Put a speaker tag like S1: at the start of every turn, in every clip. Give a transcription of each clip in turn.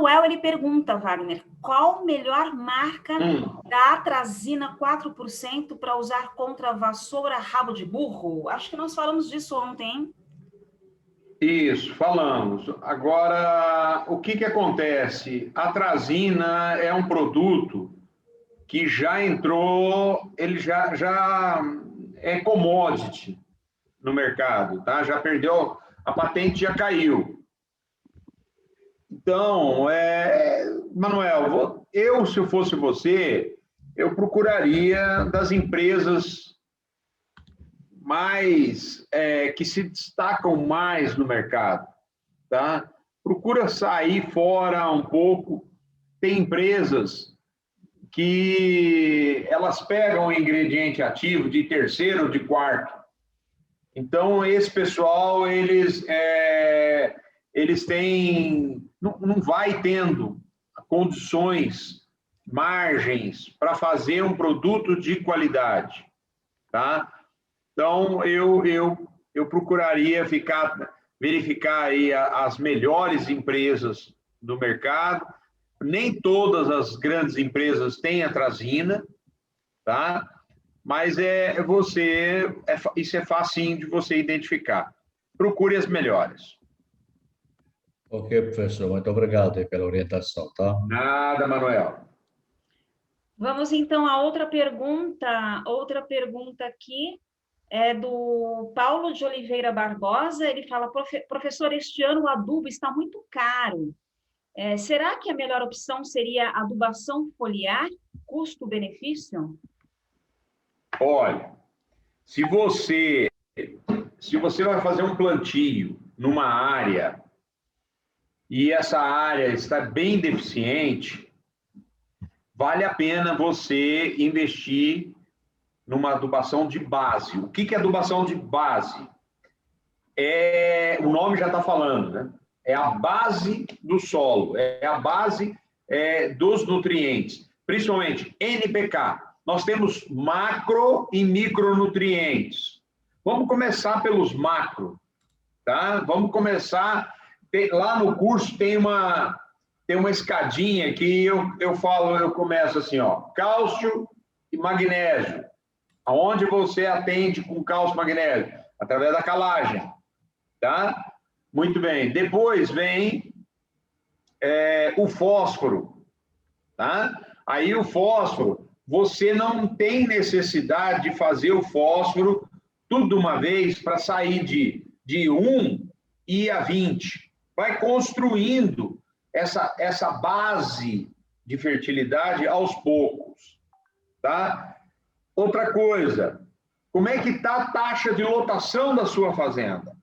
S1: Manuel, ele pergunta, Wagner, qual melhor marca da atrazina 4% para usar contra a vassoura rabo de burro? Acho que nós falamos disso ontem, hein?
S2: Isso, falamos. Agora, o que acontece? A atrazina é um produto que já entrou, ele já é commodity no mercado, tá? Já perdeu, a patente já caiu. Então, Manuel, se eu fosse você, eu procuraria das empresas mais que se destacam mais no mercado, tá? Procura sair fora um pouco. Tem empresas que elas pegam o ingrediente ativo de terceiro ou de quarto. Então, esse pessoal, eles têm, não vai tendo condições, margens para fazer um produto de qualidade, tá? Então, eu procuraria verificar aí as melhores empresas do mercado. Nem todas as grandes empresas têm atrazina, tá? Mas isso é facinho de você identificar. Procure as melhores.
S3: Ok, professor, muito obrigado pela orientação, tá?
S2: Nada, Manuel.
S1: Vamos então a outra pergunta. Outra pergunta aqui é do Paulo de Oliveira Barbosa. Ele fala, professor, este ano o adubo está muito caro. Será que a melhor opção seria adubação foliar, custo-benefício?
S2: Olha, se você vai fazer um plantio numa área e essa área está bem deficiente, vale a pena você investir numa adubação de base. O que é adubação de base? O nome já está falando, né? É a base do solo, é a base dos nutrientes, principalmente NPK. Nós temos macro e micronutrientes. Vamos começar pelos macro, tá? Vamos começar, lá no curso tem uma escadinha que eu começo assim, ó, cálcio e magnésio. Aonde você atende com cálcio e magnésio? Através da calagem, tá? Muito bem. Depois vem o fósforo, tá? Aí o fósforo, você não tem necessidade de fazer o fósforo tudo de uma vez para sair de 1 e a 20. Vai construindo essa base de fertilidade aos poucos, tá? Outra coisa, como é que está a taxa de lotação da sua fazenda?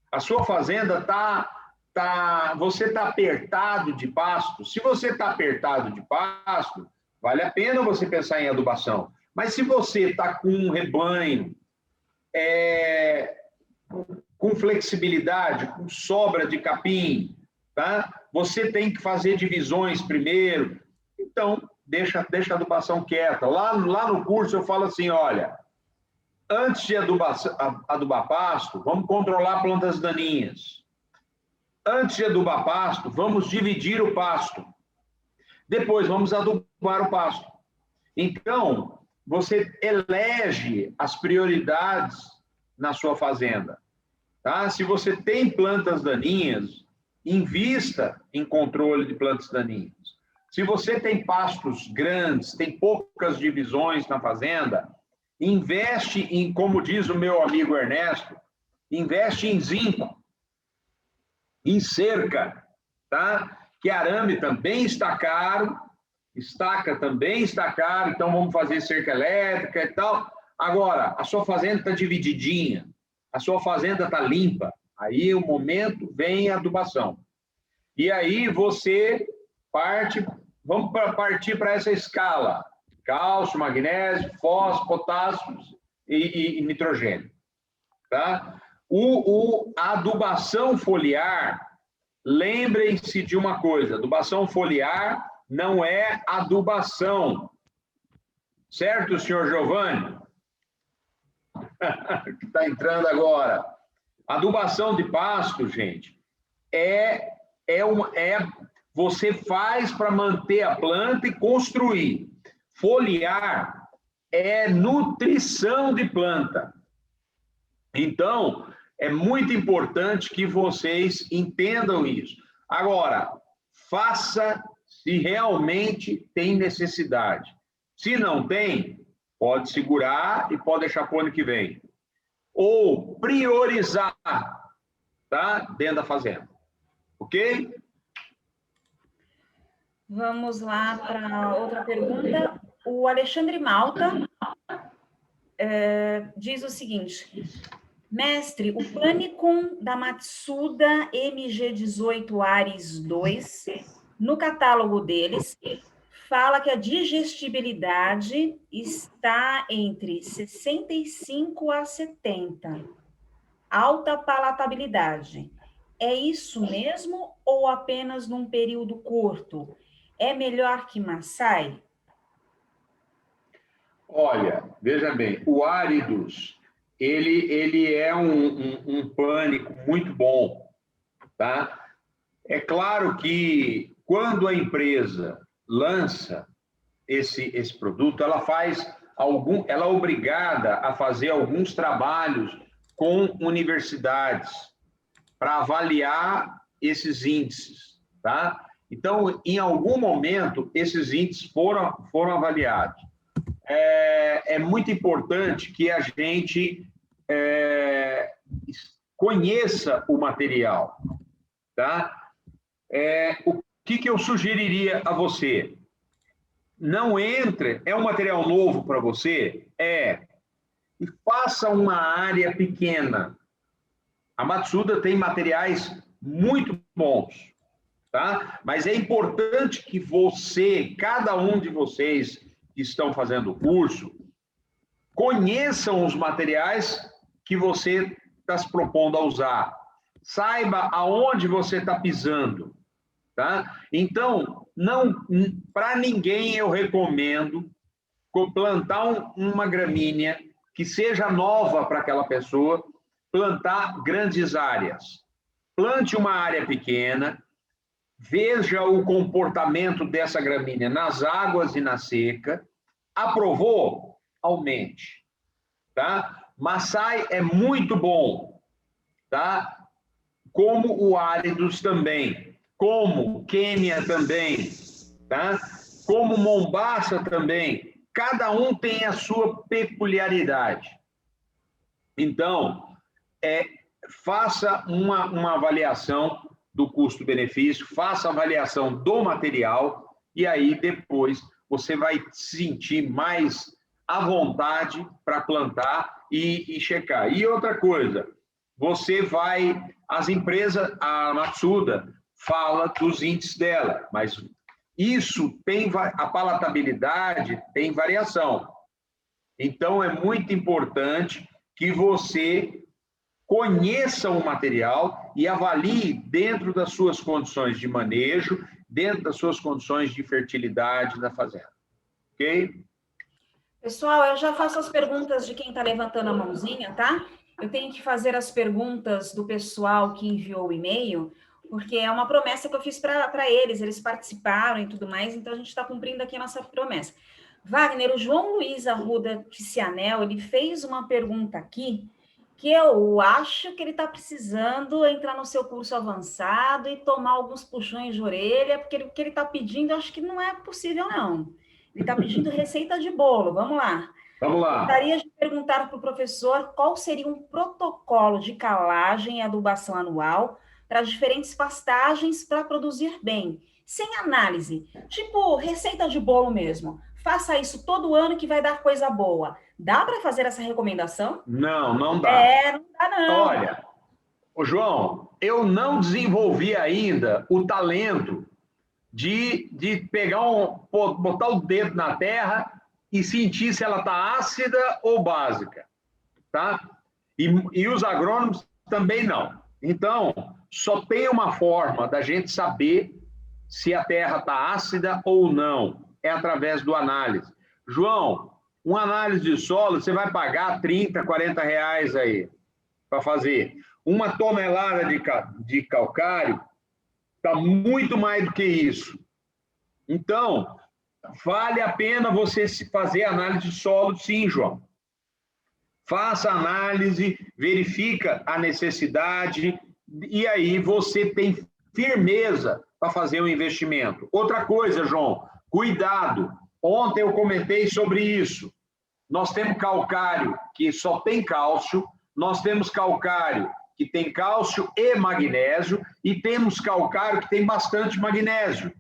S2: A sua fazenda você está apertado de pasto? Se você está apertado de pasto, vale a pena você pensar em adubação. Mas se você está com um rebanho, com flexibilidade, com sobra de capim, tá? Você tem que fazer divisões primeiro. Então, deixa a adubação quieta. Lá no curso eu falo assim, olha, antes de adubar pasto, vamos controlar plantas daninhas. Antes de adubar pasto, vamos dividir o pasto. Depois, vamos adubar o pasto. Então, você elege as prioridades na sua fazenda. Tá? Se você tem plantas daninhas, invista em controle de plantas daninhas. Se você tem pastos grandes, tem poucas divisões na fazenda, investe em, como diz o meu amigo Ernesto, investe em zinco, em cerca, tá? Que arame também está caro, estaca também está caro, então vamos fazer cerca elétrica e tal. Agora, a sua fazenda está divididinha, a sua fazenda está limpa, aí o momento vem a adubação. E aí você vamos partir para essa escala, cálcio, magnésio, fósforo, potássio e nitrogênio. Tá? A adubação foliar, lembrem-se de uma coisa, adubação foliar não é adubação. Certo, senhor Giovanni? Que está entrando agora. Adubação de pasto, gente, você faz para manter a planta e construir. Foliar é nutrição de planta. Então, é muito importante que vocês entendam isso. Agora, faça se realmente tem necessidade. Se não tem, pode segurar e pode deixar para o ano que vem. Ou priorizar, tá? Dentro da fazenda. Ok?
S1: Vamos lá para outra pergunta. O Alexandre Malta diz o seguinte: mestre, o Panicum da Matsuda MG18 Ares 2, no catálogo deles, fala que a digestibilidade está entre 65 a 70. Alta palatabilidade. É isso mesmo ou apenas num período curto? É melhor que Massai?
S2: Olha, veja bem, o Áridos, ele é um pânico muito bom, tá? É claro que quando a empresa lança esse produto, ela ela é obrigada a fazer alguns trabalhos com universidades para avaliar esses índices, tá? Então, em algum momento, esses índices foram avaliados. É muito importante que a gente conheça o material, tá? O que eu sugeriria a você? Não entre, é um material novo para você? E faça uma área pequena. A Matsuda tem materiais muito bons, tá? Mas é importante que você, cada um de vocês que estão fazendo o curso, conheçam os materiais que você está se propondo a usar. Saiba aonde você está pisando, tá? Então, para ninguém eu recomendo plantar uma gramínea que seja nova para aquela pessoa, plantar grandes áreas. Plante uma área pequena, veja o comportamento dessa gramínea nas águas e na seca. Aprovou? Aumente, tá? Massai é muito bom, tá? Como o Áridos também, como Quênia também, tá? Como Mombaça também. Cada um tem a sua peculiaridade. Então, faça uma avaliação do custo-benefício, faça a avaliação do material e aí depois você vai se sentir mais à vontade para plantar e checar. E outra coisa, as empresas, a Matsuda fala dos índices dela, mas isso a palatabilidade tem variação. Então, é muito importante que você conheça o material e avalie dentro das suas condições de manejo, dentro das suas condições de fertilidade da fazenda. Ok?
S1: Pessoal, eu já faço as perguntas de quem está levantando a mãozinha, tá? Eu tenho que fazer as perguntas do pessoal que enviou o e-mail, porque é uma promessa que eu fiz para eles participaram e tudo mais, então a gente está cumprindo aqui a nossa promessa. Wagner, o João Luiz Arruda Ticianel, ele fez uma pergunta aqui, que eu acho que ele está precisando entrar no seu curso avançado e tomar alguns puxões de orelha, porque o que ele está pedindo, eu acho que não é possível, não. Ele está pedindo receita de bolo. Vamos lá.
S2: Vamos lá.
S1: Gostaria de perguntar para o professor qual seria um protocolo de calagem e adubação anual para as diferentes pastagens para produzir bem, sem análise. Tipo, receita de bolo mesmo. Faça isso todo ano que vai dar coisa boa. Dá para fazer essa recomendação?
S2: Não, não dá.
S1: Não dá não.
S2: Olha, João, eu não desenvolvi ainda o talento de botar o dedo na terra e sentir se ela está ácida ou básica, tá? E os agrônomos também não. Então, só tem uma forma da gente saber se a terra está ácida ou não, é através do análise. João, uma análise de solo, você vai pagar 30, 40 reais aí para fazer. Uma tonelada de calcário, Está muito mais do que isso. Então, vale a pena você fazer análise de solo, sim, João. Faça análise, verifica a necessidade e aí você tem firmeza para fazer o investimento. Outra coisa, João, cuidado. Ontem eu comentei sobre isso. Nós temos calcário que só tem cálcio, nós temos calcário que tem cálcio e magnésio e temos calcário que tem bastante magnésio.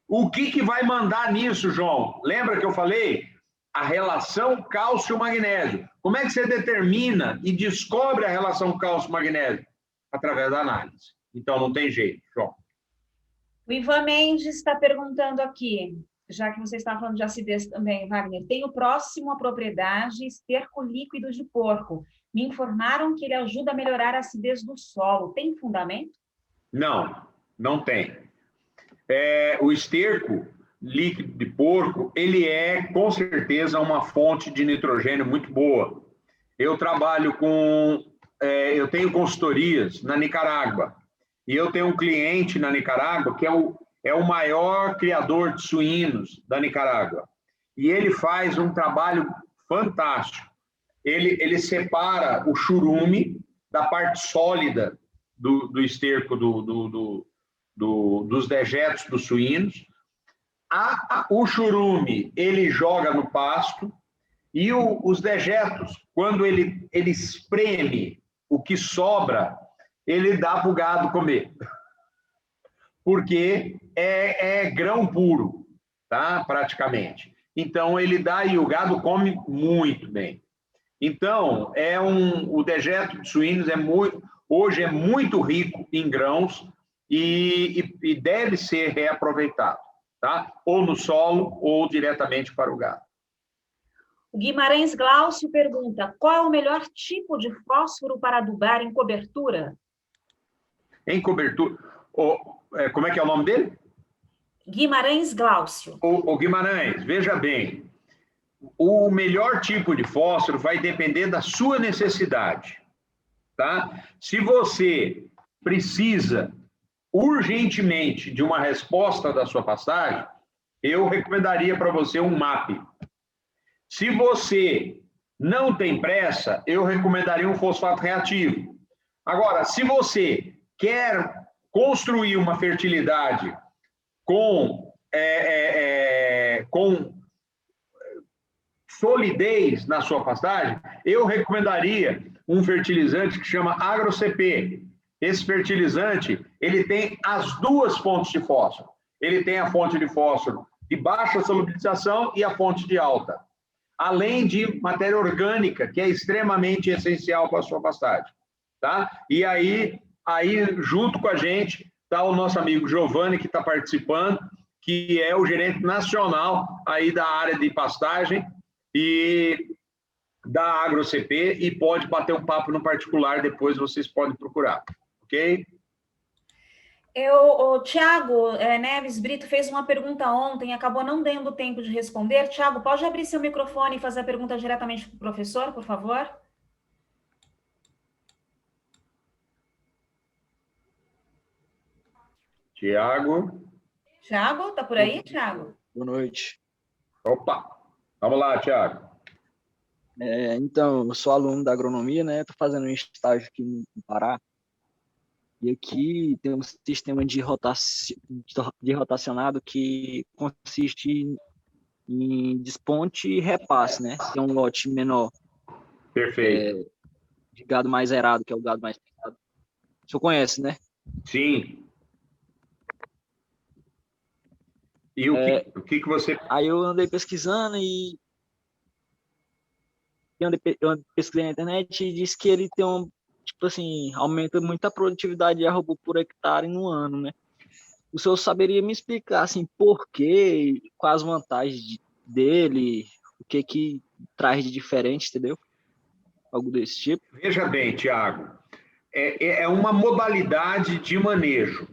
S2: O que vai mandar nisso, João? Lembra que eu falei? A relação cálcio-magnésio. Como é que você determina e descobre a relação cálcio-magnésio? Através da análise. Então, não tem jeito, João.
S1: O Ivan Mendes está perguntando aqui, já que você está falando de acidez também, Wagner, tenho próximo à propriedade esterco líquido de porco. Me informaram que ele ajuda a melhorar a acidez do solo. Tem fundamento?
S2: Não, não tem. O esterco líquido de porco, ele é, com certeza, uma fonte de nitrogênio muito boa. Eu trabalho eu tenho consultorias na Nicarágua, e eu tenho um cliente na Nicarágua que é o maior criador de suínos da Nicarágua. E ele faz um trabalho fantástico. Ele separa o churume da parte sólida do esterco dos dejetos dos suínos. O churume ele joga no pasto e os dejetos, quando ele espreme o que sobra, ele dá para o gado comer. Porque é grão puro, tá? Praticamente. Então, ele dá e o gado come muito bem. Então, o dejeto de suínos hoje é muito rico em grãos e deve ser reaproveitado, tá? Ou no solo ou diretamente para o gado.
S1: O Guimarães Glaucio pergunta, qual é o melhor tipo de fósforo para adubar em cobertura?
S2: Em cobertura... como é que é o nome dele?
S1: Guimarães Glaucio.
S2: O Guimarães, veja bem, o melhor tipo de fósforo vai depender da sua necessidade, tá? Se você precisa urgentemente de uma resposta da sua pastagem, eu recomendaria para você um MAP. Se você não tem pressa, eu recomendaria um fosfato reativo. Agora, se você quer construir uma fertilidade com solidez na sua pastagem, eu recomendaria um fertilizante que chama AgroCP. Esse fertilizante, ele tem as duas fontes de fósforo. Ele tem a fonte de fósforo de baixa solubilização e a fonte de alta. Além de matéria orgânica, que é extremamente essencial para a sua pastagem. Tá? E aí, junto com a gente, está o nosso amigo Giovanni, que está participando, que é o gerente nacional aí da área de pastagem e da AgroCP, e pode bater um papo no particular, depois vocês podem procurar, ok?
S1: O Tiago Neves Brito fez uma pergunta ontem, acabou não dando tempo de responder. Tiago, pode abrir seu microfone e fazer a pergunta diretamente para o professor, por favor?
S2: Tiago,
S1: tá por aí, Tiago?
S4: Boa noite.
S2: Opa, vamos lá, Tiago.
S4: Então, eu sou aluno da agronomia, né? Estou fazendo um estágio aqui no Pará. E aqui tem um sistema de rotacionado que consiste em desponte e repasse, né? Tem um lote menor.
S2: Perfeito.
S4: De gado mais errado, que é o gado mais pesado. O senhor conhece, né?
S2: Sim. E o que você...
S4: Aí eu andei pesquisando e eu pesquisei na internet e disse que ele tem tipo assim, aumenta muito a produtividade de arroba por hectare no ano, né? O senhor saberia me explicar, assim, por quê, quais as vantagens dele, o que traz de diferente, entendeu? Algo desse tipo.
S2: Veja bem, Tiago, é uma modalidade de manejo,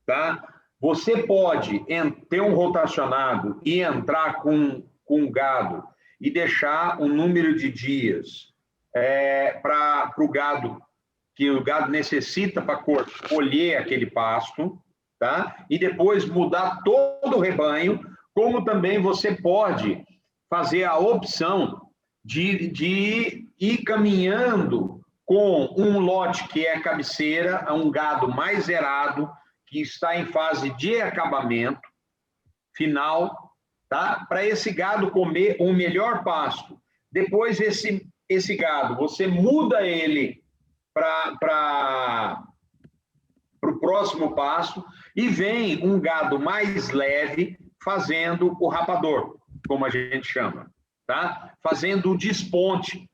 S2: tá? Você pode ter um rotacionado e entrar com gado e deixar um número de dias para o gado que o gado necessita para colher aquele pasto, tá? E depois mudar todo o rebanho, como também você pode fazer a opção de ir caminhando com um lote que é cabeceira, a um gado mais zerado, que está em fase de acabamento final, tá? Para esse gado comer o melhor pasto. Depois, esse gado, você muda ele para o próximo pasto e vem um gado mais leve fazendo o rapador, como a gente chama, tá? Fazendo o desponte,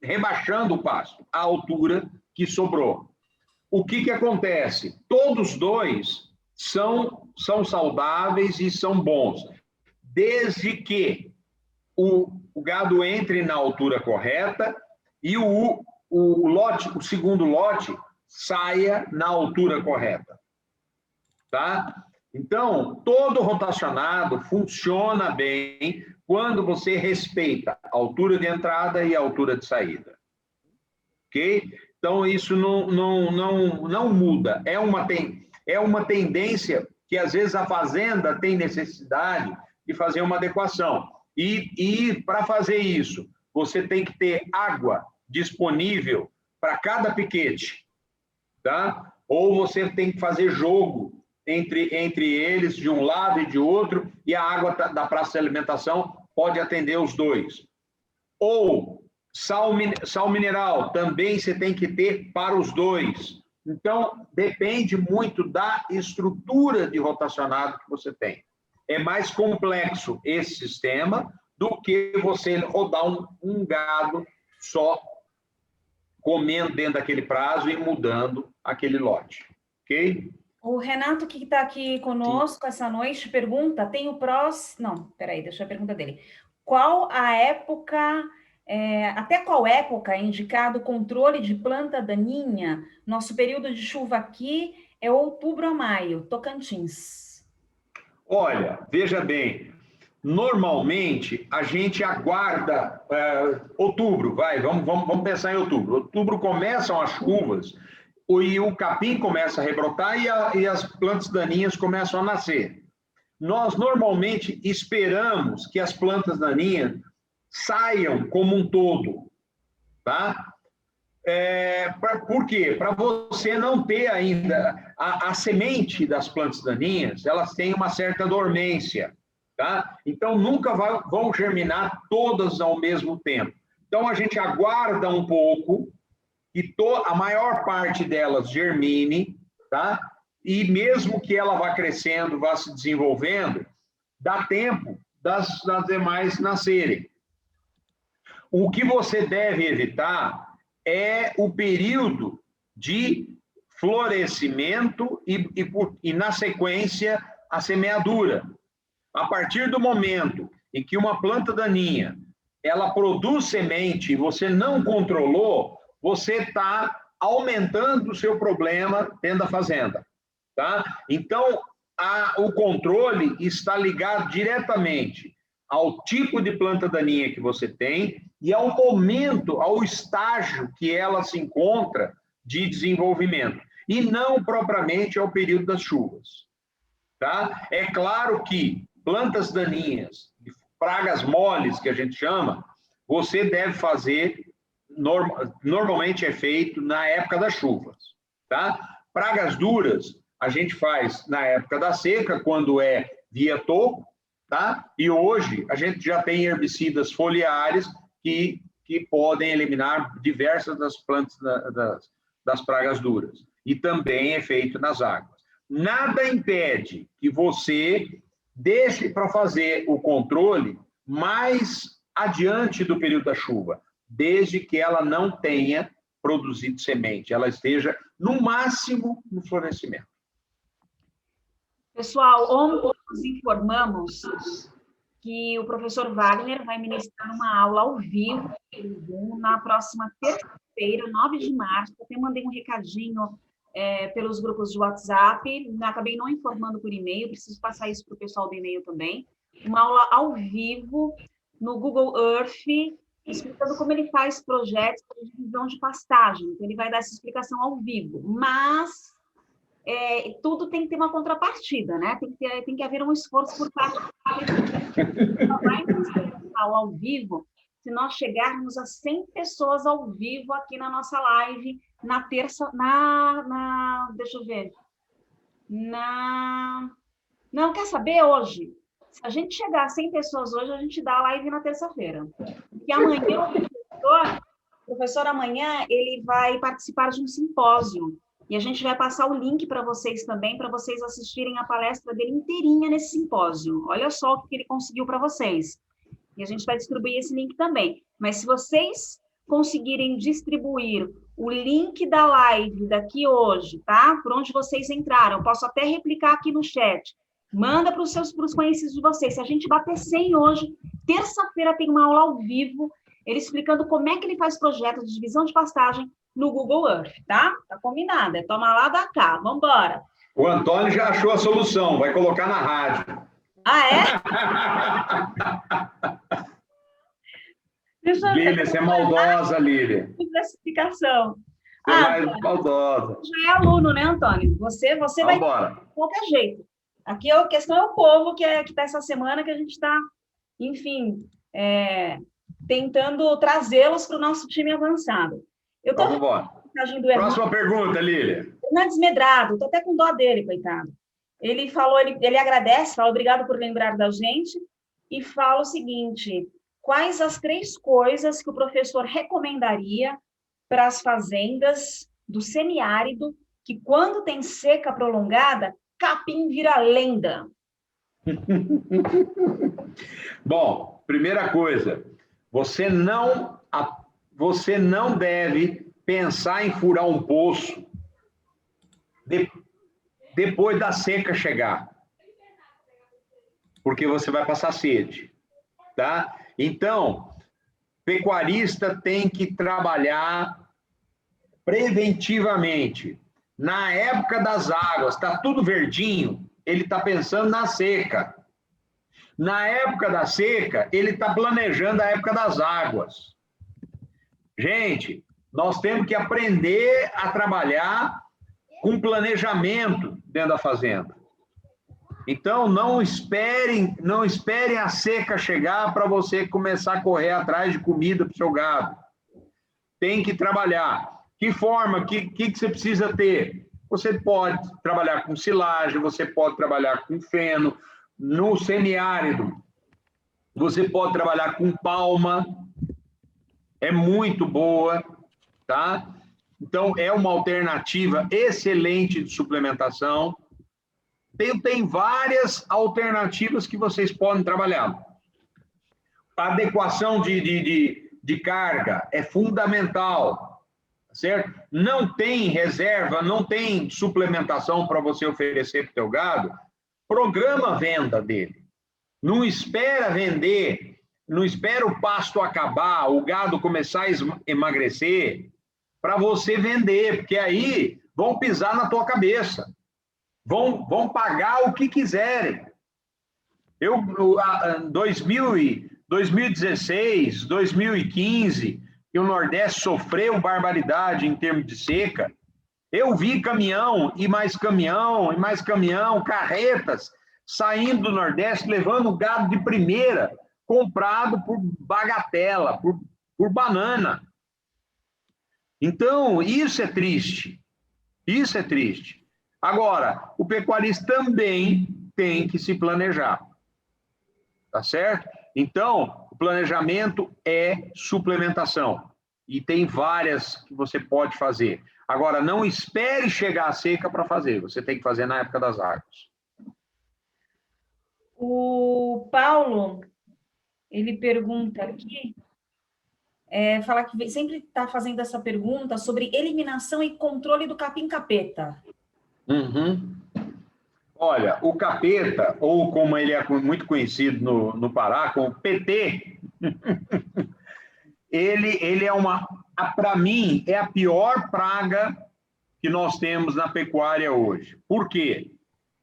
S2: rebaixando o pasto, a altura que sobrou. O que acontece? Todos dois são saudáveis e são bons, desde que o gado entre na altura correta e o segundo lote saia na altura correta, tá? Então, todo rotacionado funciona bem quando você respeita a altura de entrada e a altura de saída, ok? Então, isso não muda. É uma tendência que, às vezes, a fazenda tem necessidade de fazer uma adequação. E para fazer isso, você tem que ter água disponível para cada piquete, tá? Ou você tem que fazer jogo entre eles, de um lado e de outro, e a água da praça de alimentação pode atender os dois. Ou sal mineral, também você tem que ter para os dois. Então, depende muito da estrutura de rotacionado que você tem. É mais complexo esse sistema do que você rodar um gado só comendo dentro daquele prazo e mudando aquele lote, ok?
S1: O Renato, que está aqui conosco essa noite, pergunta, tem o próximo... Não, peraí, deixa eu ver a pergunta dele. Qual a época, até qual época é indicado o controle de planta daninha? Nosso período de chuva aqui é outubro a maio, Tocantins.
S2: Olha, veja bem, normalmente a gente aguarda outubro, vamos pensar em outubro. Outubro começam as chuvas e o capim começa a rebrotar e as plantas daninhas começam a nascer. Nós normalmente esperamos que as plantas daninhas saiam como um todo, tá? Por quê? Para você não ter ainda a semente das plantas daninhas, elas têm uma certa dormência, tá? Então nunca vão germinar todas ao mesmo tempo. Então a gente aguarda um pouco que a maior parte delas germine, tá? E mesmo que ela vá crescendo, vá se desenvolvendo, dá tempo das demais nascerem. O que você deve evitar é o período de florescimento e na sequência, a semeadura. A partir do momento em que uma planta daninha ela produz semente e você não controlou, você está aumentando o seu problema dentro da fazenda, tá? Então, o controle está ligado diretamente ao tipo de planta daninha que você tem e ao momento, ao estágio que ela se encontra de desenvolvimento, e não propriamente ao período das chuvas, tá? É claro que plantas daninhas, pragas moles, que a gente chama, você deve fazer, normalmente é feito na época das chuvas, tá? Pragas duras, a gente faz na época da seca, quando é via toco, tá? E hoje a gente já tem herbicidas foliares que podem eliminar diversas das plantas das pragas duras. E também é feito nas águas. Nada impede que você deixe para fazer o controle mais adiante do período da chuva, desde que ela não tenha produzido semente, ela esteja, no máximo, no florescimento.
S1: Pessoal, ontem nós informamos que o professor Wagner vai ministrar uma aula ao vivo na próxima terça-feira, 9 de março. Eu até mandei um recadinho pelos grupos de WhatsApp, acabei não informando por e-mail, preciso passar isso para o pessoal do e-mail também. Uma aula ao vivo no Google Earth, explicando como ele faz projetos de divisão de pastagem. Então, ele vai dar essa explicação ao vivo. Mas tudo tem que ter uma contrapartida, né? Tem que haver um esforço por parte do só vai ao vivo se nós chegarmos a 100 pessoas ao vivo aqui na nossa live na terça, deixa eu ver, não, quer saber hoje? Se a gente chegar a 100 pessoas hoje, a gente dá a live na terça-feira. Porque amanhã o professor amanhã ele vai participar de um simpósio. E a gente vai passar o link para vocês também, para vocês assistirem a palestra dele inteirinha nesse simpósio. Olha só o que ele conseguiu para vocês. E a gente vai distribuir esse link também. Mas se vocês conseguirem distribuir o link da live daqui hoje, tá? Por onde vocês entraram, eu posso até replicar aqui no chat. Manda para os conhecidos de vocês. Se a gente bater 100 hoje, terça-feira tem uma aula ao vivo, ele explicando como é que ele faz projetos de divisão de pastagem no Google Earth, tá? Tá combinado, é toma lá da cá, vamos embora.
S2: O Antônio já achou a solução, vai colocar na rádio. Lília, você é maldosa, Lília.
S1: Classificação.
S2: Você é maldosa.
S1: Já é aluno, né, Antônio? Você vai de qualquer jeito. Aqui a questão é o povo que está essa semana, que a gente está, enfim, tentando trazê-los para o nosso time avançado.
S2: Vamos embora. Próxima pergunta, Lília.
S1: Fernandes Medrado, estou até com dó dele, coitado. Ele falou, ele agradece, fala obrigado por lembrar da gente, e fala o seguinte: quais as 3 coisas que o professor recomendaria para as fazendas do semiárido, que quando tem seca prolongada, capim vira lenda?
S2: Bom, primeira coisa, você não deve pensar em furar um poço depois da seca chegar, porque você vai passar sede, tá? Então, pecuarista tem que trabalhar preventivamente. Na época das águas, está tudo verdinho, ele está pensando na seca. Na época da seca, ele está planejando a época das águas. Gente, nós temos que aprender a trabalhar com planejamento dentro da fazenda. Então, não esperem a seca chegar para você começar a correr atrás de comida para o seu gado. Tem que trabalhar. Que forma? Que você precisa ter? Você pode trabalhar com silagem, você pode trabalhar com feno. No semiárido, você pode trabalhar com palma. É muito boa, tá? Então, é uma alternativa excelente de suplementação. Tem várias alternativas que vocês podem trabalhar. A adequação de carga é fundamental, certo? Não tem reserva, não tem suplementação para você oferecer para o teu gado, programa a venda dele. Não espera vender, não espera o pasto acabar, o gado começar a emagrecer, para você vender, porque aí vão pisar na tua cabeça. Vão pagar o que quiserem. 2016, 2015, que o Nordeste sofreu barbaridade em termos de seca, eu vi caminhão, e mais caminhão, carretas, saindo do Nordeste, levando gado de primeira, comprado por bagatela, por banana. Então, isso é triste. Isso é triste. Agora, o pecuarista também tem que se planejar. Tá certo? Então, o planejamento é suplementação. E tem várias que você pode fazer. Agora, não espere chegar a seca para fazer. Você tem que fazer na época das águas.
S1: O Paulo, ele pergunta aqui, fala que sempre está fazendo essa pergunta sobre eliminação e controle do capim-capeta.
S2: Uhum. Olha, o capeta, ou como ele é muito conhecido no Pará, como PT, ele é para mim, é a pior praga que nós temos na pecuária hoje. Por quê?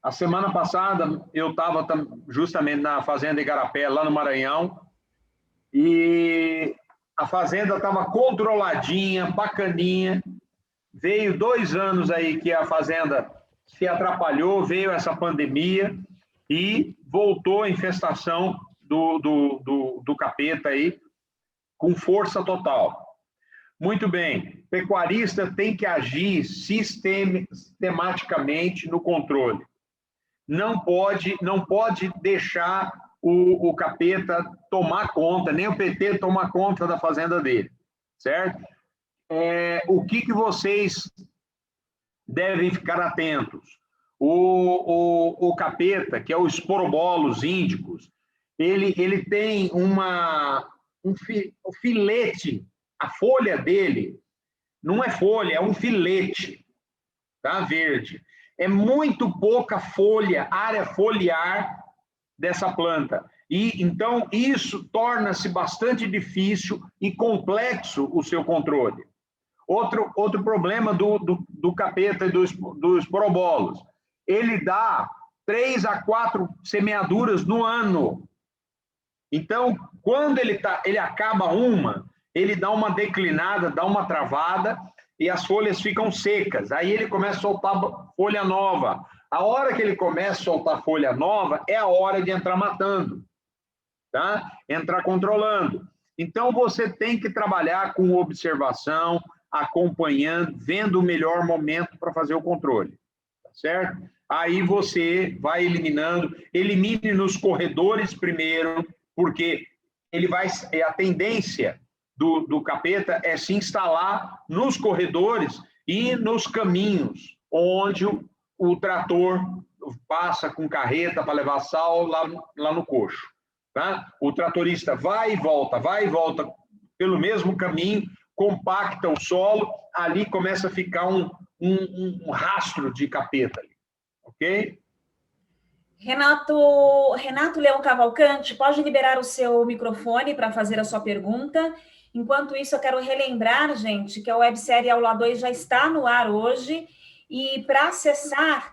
S2: A semana passada eu estava justamente na fazenda Igarapé, lá no Maranhão, e a fazenda estava controladinha, bacaninha. Veio 2 anos aí que a fazenda se atrapalhou, veio essa pandemia e voltou a infestação do capeta aí com força total. Muito bem, pecuarista tem que agir sistematicamente no controle. Não pode deixar o capeta tomar conta, nem o PT tomar conta da fazenda dele, certo? O que vocês devem ficar atentos? O capeta, que é o Sporobolos índicos, ele tem um filete, a folha dele não é folha, é um filete, tá? Verde. É muito pouca folha, área foliar dessa planta. E então isso torna-se bastante difícil e complexo o seu controle. Outro problema do capeta e do Sporobolos, ele dá 3 a 4 semeaduras no ano. Então, quando ele acaba uma, ele dá uma declinada, dá uma travada e as folhas ficam secas. Aí ele começa a soltar folha nova. A hora que ele começa a soltar folha nova é a hora de entrar matando, tá? Entrar controlando. Então, você tem que trabalhar com observação, acompanhando, vendo o melhor momento para fazer o controle, tá certo? Aí você vai eliminando, elimine nos corredores primeiro, porque a tendência do capeta é se instalar nos corredores e nos caminhos, onde o trator passa com carreta para levar sal lá no coxo, tá? O tratorista vai e volta pelo mesmo caminho, compacta o solo, ali começa a ficar um rastro de capeta, ok?
S1: Renato Leão Cavalcante, pode liberar o seu microfone para fazer a sua pergunta. Enquanto isso, eu quero relembrar, gente, que a websérie Aula 2 já está no ar hoje, e para acessar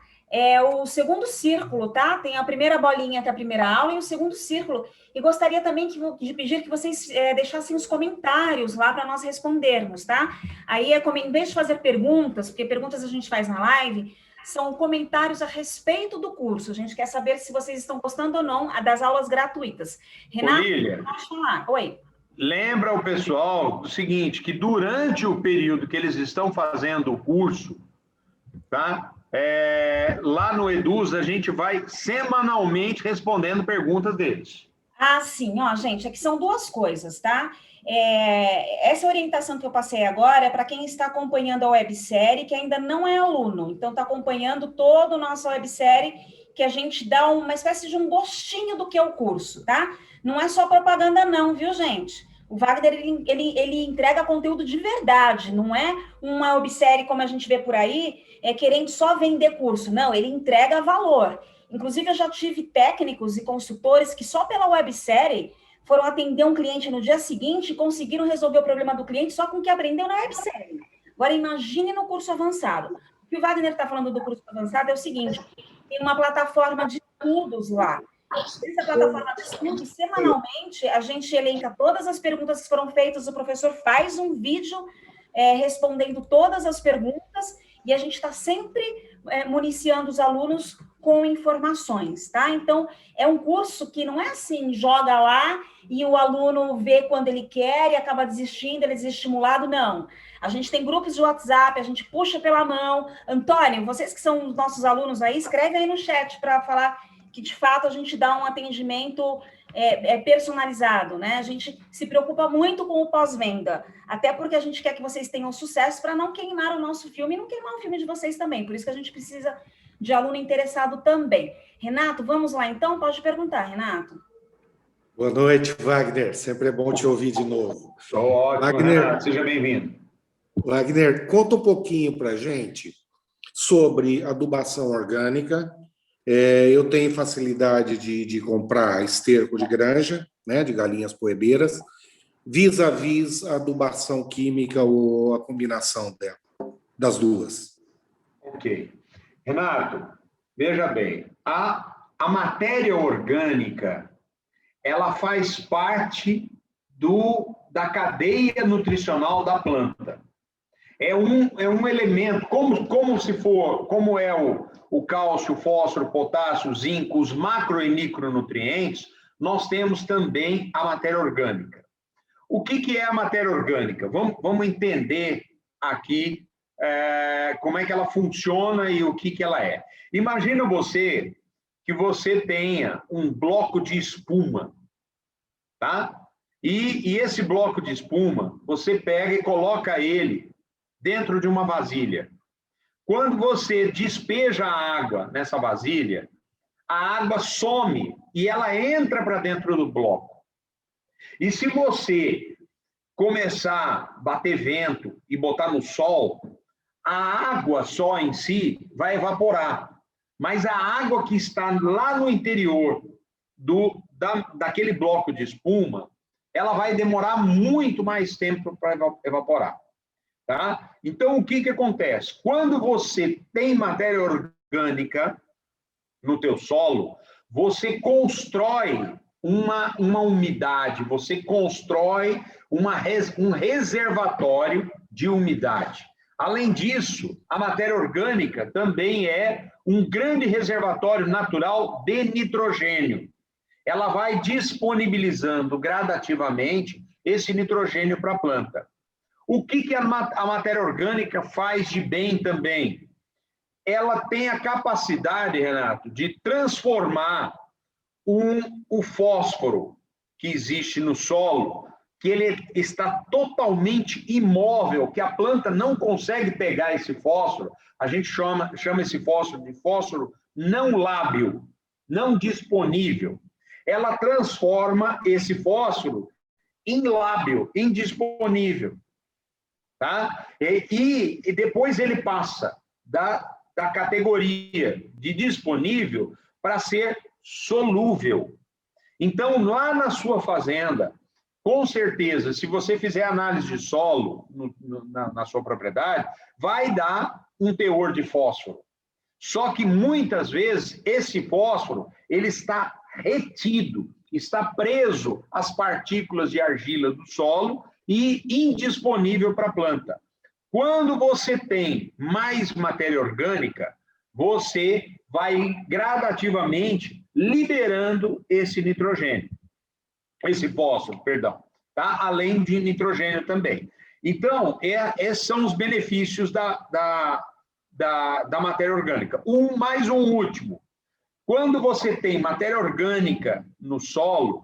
S1: o segundo círculo, tá? Tem a primeira bolinha, que é a primeira aula, e o segundo círculo. E gostaria também de pedir que vocês deixassem os comentários lá para nós respondermos, tá? Aí, em vez de fazer perguntas, porque perguntas a gente faz na live, são comentários a respeito do curso. A gente quer saber se vocês estão gostando ou não das aulas gratuitas. Renato, pode falar. Oi.
S2: Lembra o pessoal o seguinte, que durante o período que eles estão fazendo o curso, tá? Lá no Eduz, a gente vai semanalmente respondendo perguntas deles.
S1: Ah, sim, ó, gente, aqui são 2 coisas, tá? Essa orientação que eu passei agora é para quem está acompanhando a websérie, que ainda não é aluno, então está acompanhando toda a nossa websérie, que a gente dá uma espécie de um gostinho do que é o curso, tá? Não é só propaganda não, viu, gente? O Wagner, ele entrega conteúdo de verdade, não é uma websérie como a gente vê por aí, querendo só vender curso. Não, ele entrega valor. Inclusive, eu já tive técnicos e consultores que só pela websérie foram atender um cliente no dia seguinte e conseguiram resolver o problema do cliente só com o que aprendeu na websérie. Agora, imagine no curso avançado. O que o Wagner está falando do curso avançado é o seguinte, tem uma plataforma de estudos lá. Essa plataforma de estudos, semanalmente, a gente elenca todas as perguntas que foram feitas, o professor faz um vídeo respondendo todas as perguntas, e a gente está sempre municiando os alunos com informações, tá? Então, é um curso que não é assim, joga lá e o aluno vê quando ele quer e acaba desistindo, ele é desestimulado, não. A gente tem grupos de WhatsApp, a gente puxa pela mão. Antônio, vocês que são os nossos alunos aí, escreve aí no chat para falar que, de fato, a gente dá um atendimento personalizado, né? A gente se preocupa muito com o pós-venda, até porque a gente quer que vocês tenham sucesso para não queimar o nosso filme e não queimar o filme de vocês também. Por isso que a gente precisa de aluno interessado também. Renato, vamos lá então? Pode perguntar, Renato.
S5: Boa noite, Wagner. Sempre é bom te ouvir de novo.
S2: Ótimo,
S5: Wagner,
S2: Renato, seja bem-vindo.
S5: Wagner, conta um pouquinho para a gente sobre adubação orgânica. Eu tenho facilidade de comprar esterco de granja, né, de galinhas poebeiras, vis-à-vis a adubação química ou a combinação dela, das duas.
S2: Ok. Renato, veja bem, a matéria orgânica, ela faz parte da cadeia nutricional da planta. É um elemento, como é o cálcio, o fósforo, o potássio, o zinco, os macro e micronutrientes, nós temos também a matéria orgânica. O que é a matéria orgânica? Vamos entender aqui como é que ela funciona e o que ela é. Imagina que você tenha um bloco de espuma, tá? E esse bloco de espuma, você pega e coloca ele dentro de uma vasilha. Quando você despeja a água nessa vasilha, a água some e ela entra para dentro do bloco. E se você começar a bater vento e botar no sol, a água só em si vai evaporar. Mas a água que está lá no interior daquele bloco de espuma, ela vai demorar muito mais tempo para evaporar. Tá? Então, o que acontece? Quando você tem matéria orgânica no teu solo, você constrói uma umidade, você constrói um reservatório de umidade. Além disso, a matéria orgânica também é um grande reservatório natural de nitrogênio. Ela vai disponibilizando gradativamente esse nitrogênio para a planta. O que a matéria orgânica faz de bem também? Ela tem a capacidade, Renato, de transformar o fósforo que existe no solo, que ele está totalmente imóvel, que a planta não consegue pegar esse fósforo. A gente chama esse fósforo de fósforo não lábil, não disponível. Ela transforma esse fósforo em lábil, em disponível. Tá? E depois ele passa da categoria de disponível para ser solúvel. Então, lá na sua fazenda, com certeza, se você fizer análise de solo na sua propriedade, vai dar um teor de fósforo. Só que, muitas vezes, esse fósforo ele está retido, está preso às partículas de argila do solo e indisponível para a planta. Quando você tem mais matéria orgânica, você vai gradativamente liberando esse nitrogênio, esse fósforo, perdão, tá? Além de nitrogênio também. Então, esses são os benefícios da matéria orgânica. Mais um último. Quando você tem matéria orgânica no solo,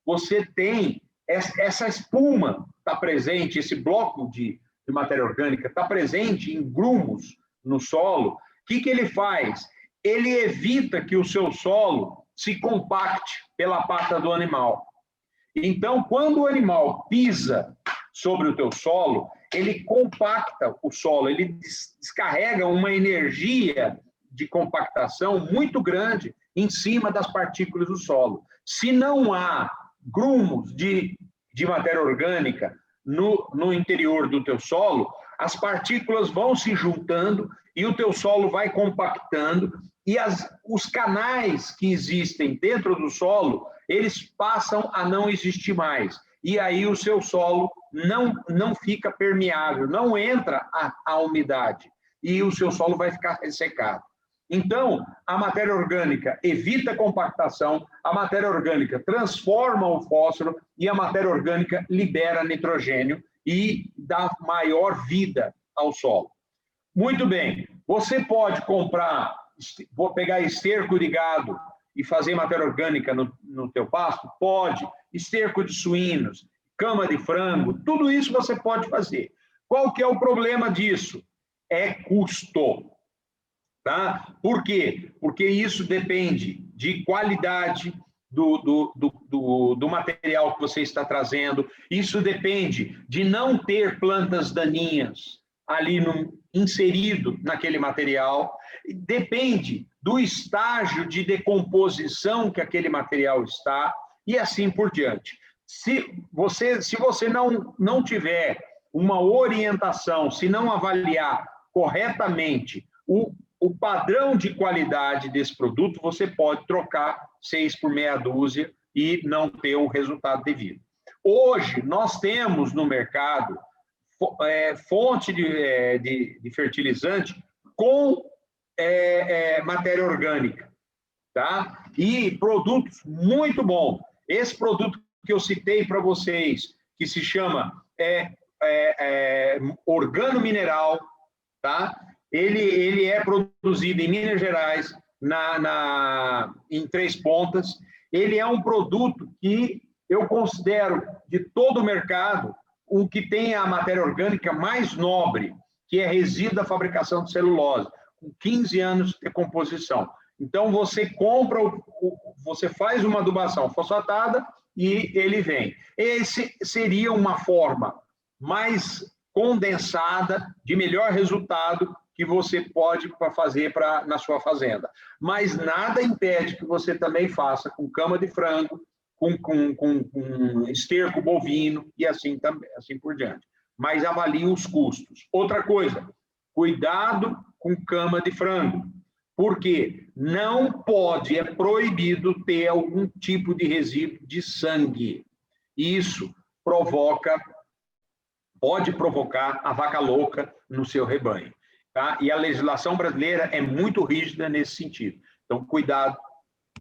S2: você tem essa espuma está presente, esse bloco de matéria orgânica está presente em grumos no solo. O que ele faz? Ele evita que o seu solo se compacte pela pata do animal. Então, quando o animal pisa sobre o teu solo, ele compacta o solo, ele descarrega uma energia de compactação muito grande em cima das partículas do solo. Se não há grumos de matéria orgânica no interior do teu solo, as partículas vão se juntando e o teu solo vai compactando e os canais que existem dentro do solo, eles passam a não existir mais. E aí o seu solo não fica permeável, não entra a umidade e o seu solo vai ficar ressecado. Então, a matéria orgânica evita a compactação, a matéria orgânica transforma o fósforo e a matéria orgânica libera nitrogênio e dá maior vida ao solo. Muito bem, você pode comprar, vou pegar esterco de gado e fazer matéria orgânica no teu pasto? Pode. Esterco de suínos, cama de frango, tudo isso você pode fazer. Qual que é o problema disso? É custo. Tá? Por quê? Porque isso depende de qualidade do material que você está trazendo, isso depende de não ter plantas daninhas ali inserido naquele material, depende do estágio de decomposição que aquele material está, e assim por diante. Se você não tiver uma orientação, se não avaliar corretamente o padrão de qualidade desse produto, você pode trocar 6 por meia dúzia e não ter o resultado devido. Hoje, nós temos no mercado fonte de fertilizante com matéria orgânica, tá? E produtos muito bons. Esse produto que eu citei para vocês, que se chama organo mineral, tá? Ele é produzido em Minas Gerais, em Três Pontas. Ele é um produto que eu considero, de todo o mercado, o que tem a matéria orgânica mais nobre, que é resíduo da fabricação de celulose, com 15 anos de decomposição. Então, você compra, você faz uma adubação fosfatada e ele vem. Esse seria uma forma mais condensada, de melhor resultado que você pode fazer na sua fazenda. Mas nada impede que você também faça com cama de frango, com esterco bovino e assim por diante. Mas avalie os custos. Outra coisa, cuidado com cama de frango, porque não pode, é proibido ter algum tipo de resíduo de sangue. Isso pode provocar a vaca louca no seu rebanho. Tá? E a legislação brasileira é muito rígida nesse sentido. Então, cuidado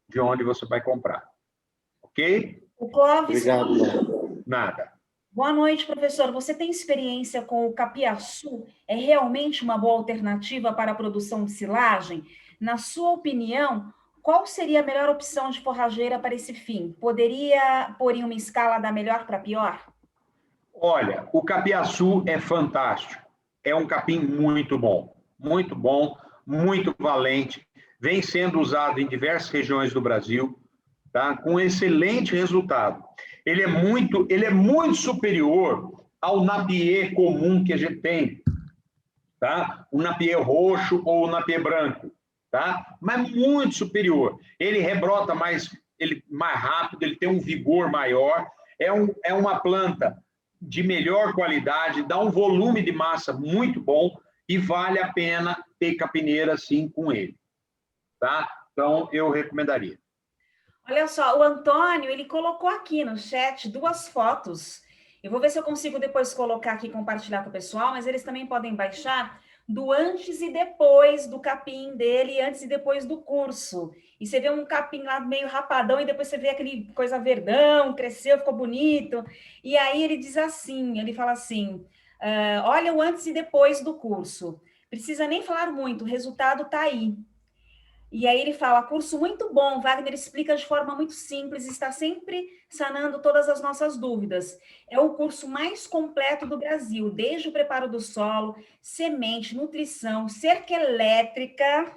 S2: de onde você vai comprar. Ok?
S1: O Clóvis...
S5: Obrigado.
S2: Nada.
S1: Boa noite, professor. Você tem experiência com o capiaçu? É realmente uma boa alternativa para a produção de silagem? Na sua opinião, qual seria a melhor opção de forrageira para esse fim? Poderia pôr em uma escala da melhor para pior?
S2: Olha, o capiaçu é fantástico. É um capim muito bom, muito valente. Vem sendo usado em diversas regiões do Brasil, tá? Com excelente resultado. Ele é muito superior ao napier comum que a gente tem, tá? O napier roxo ou o napier branco, tá? Mas muito superior. Ele rebrota mais rápido, ele tem um vigor maior. É uma planta de melhor qualidade, dá um volume de massa muito bom e vale a pena ter capineira sim com ele, tá? Então, eu recomendaria.
S1: Olha só, o Antônio, ele colocou aqui no chat 2 fotos. Eu vou ver se eu consigo depois colocar aqui e compartilhar com o pessoal, mas eles também podem baixar do antes e depois do capim dele, antes e depois do curso. E você vê um capim lá meio rapadão e depois você vê aquele coisa verdão, cresceu, ficou bonito. E aí ele diz assim, ele fala assim, olha o antes e depois do curso. Precisa nem falar muito, o resultado está aí. E aí ele fala, curso muito bom, Wagner explica de forma muito simples, está sempre sanando todas as nossas dúvidas. É o curso mais completo do Brasil, desde o preparo do solo, semente, nutrição, cerca elétrica.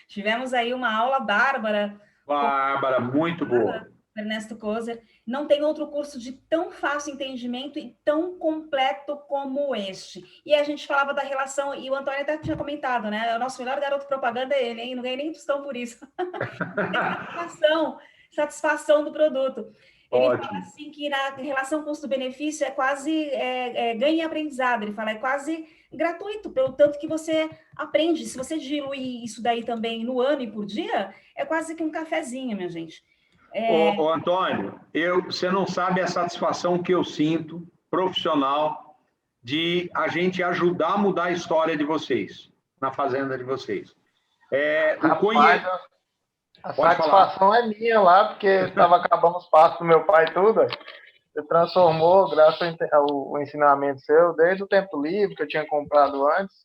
S1: Tivemos aí uma aula bárbara.
S2: Bárbara, muito boa.
S1: Ernesto Kozer. Não tem outro curso de tão fácil entendimento e tão completo como este. E a gente falava da relação, e o Antônio até tinha comentado, né? O nosso melhor garoto propaganda é ele, hein? Não ganhei nem tostão por isso. Satisfação do produto. Ele
S2: Ótimo.
S1: fala assim que na relação custo-benefício é quase ganho e aprendizado. Ele fala, é quase gratuito, pelo tanto que você aprende. Se você diluir isso daí também no ano e por dia, é quase que um cafezinho, minha gente.
S2: Ô, Antônio, você não sabe a satisfação que eu sinto, profissional, de a gente ajudar a mudar a história de vocês, na fazenda de vocês.
S6: Rapaz, a satisfação é minha lá, porque estava acabando os passos do meu pai e tudo. Você transformou, graças ao ensinamento seu, desde o tempo livre que eu tinha comprado antes.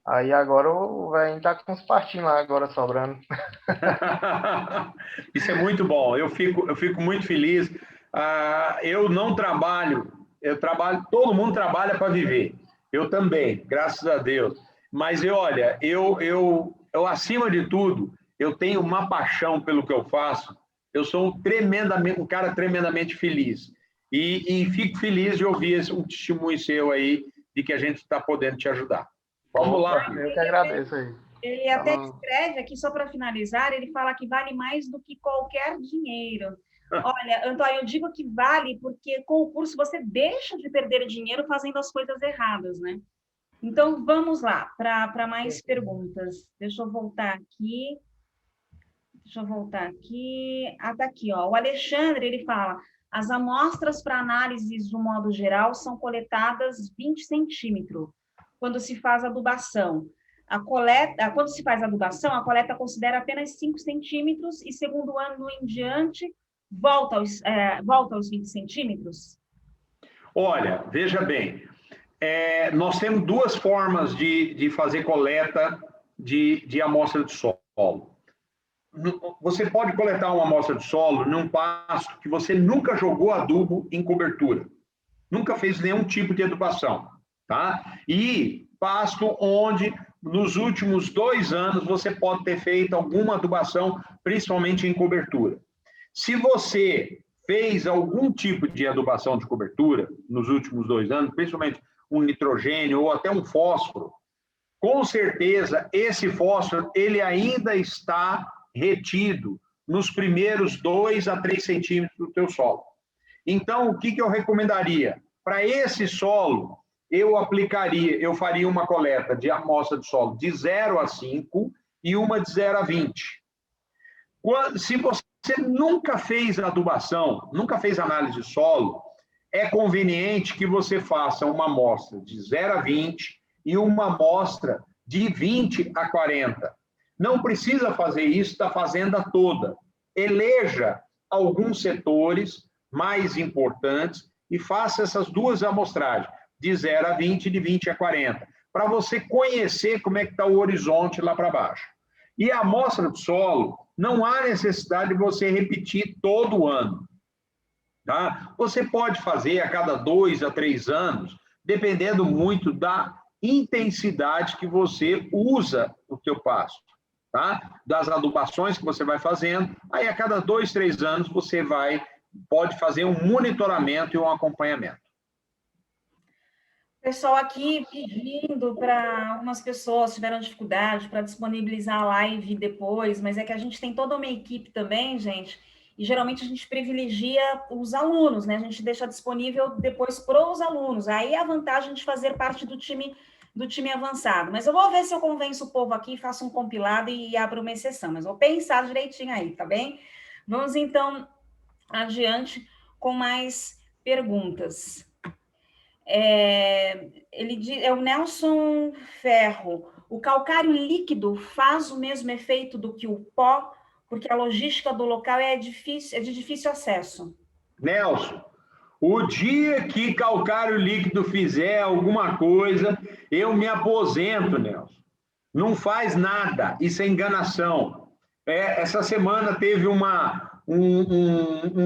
S6: Aí agora o velho tá com uns partinhos lá agora sobrando.
S2: Isso é muito bom, eu fico muito feliz. Eu não trabalho, todo mundo trabalha para viver. Eu também, graças a Deus. Mas olha, eu acima de tudo, eu tenho uma paixão pelo que eu faço. Eu sou um cara tremendamente feliz. E fico feliz de ouvir um testemunho seu aí de que a gente está podendo te ajudar. Vamos lá.
S6: Eu que agradeço aí.
S1: Ele até escreve aqui, só para finalizar, ele fala que vale mais do que qualquer dinheiro. Olha, Antônio, eu digo que vale porque com o curso você deixa de perder dinheiro fazendo as coisas erradas, né? Então, vamos lá para mais perguntas. Deixa eu voltar aqui. Ah, tá aqui, ó. O Alexandre, ele fala, As amostras para análises, de um modo geral, são coletadas 20 centímetros quando se faz adubação. Quando se faz adubação, a coleta considera apenas 5 centímetros e, segundo ano em diante, volta aos 20 centímetros?
S2: Olha, veja bem, nós temos duas formas de fazer coleta de amostra de solo. Você pode coletar uma amostra de solo num pasto que você nunca jogou adubo em cobertura, nunca fez nenhum tipo de adubação, tá? E pasto onde, nos últimos 2 anos, você pode ter feito alguma adubação, principalmente em cobertura. Se você fez algum tipo de adubação de cobertura nos últimos 2 anos, principalmente um nitrogênio ou até um fósforo, com certeza esse fósforo ele ainda está retido nos primeiros 2 a 3 centímetros do teu solo. Então, o que eu recomendaria? Para esse solo, eu faria uma coleta de amostra de solo de 0 a 5 e uma de 0 a 20. Se você nunca fez adubação, nunca fez análise de solo, é conveniente que você faça uma amostra de 0 a 20 e uma amostra de 20 a 40. Não precisa fazer isso da fazenda toda. Eleja alguns setores mais importantes e faça essas 2 amostragens, de 0 a 20 e de 20 a 40, para você conhecer como é que está o horizonte lá para baixo. E a amostra de solo, não há necessidade de você repetir todo ano. Tá? Você pode fazer a cada 2 a 3 anos, dependendo muito da intensidade que você usa o teu pasto. Tá? Das adubações que você vai fazendo, aí a cada 2, 3 anos você pode fazer um monitoramento e um acompanhamento.
S1: Pessoal aqui pedindo para algumas pessoas tiveram dificuldade para disponibilizar a live depois, mas é que a gente tem toda uma equipe também, gente, e geralmente a gente privilegia os alunos, né? A gente deixa disponível depois para os alunos. Aí é a vantagem de fazer parte do time avançado. Mas eu vou ver se eu convenço o povo aqui, faço um compilado e abro uma exceção. Mas vou pensar direitinho aí, tá bem? Vamos, então, adiante com mais perguntas. O Nelson Ferro. O calcário líquido faz o mesmo efeito do que o pó, porque a logística do local é de difícil acesso.
S2: Nelson, o dia que calcário líquido fizer alguma coisa, eu me aposento, Nelson. Não faz nada, isso é enganação. Essa semana teve um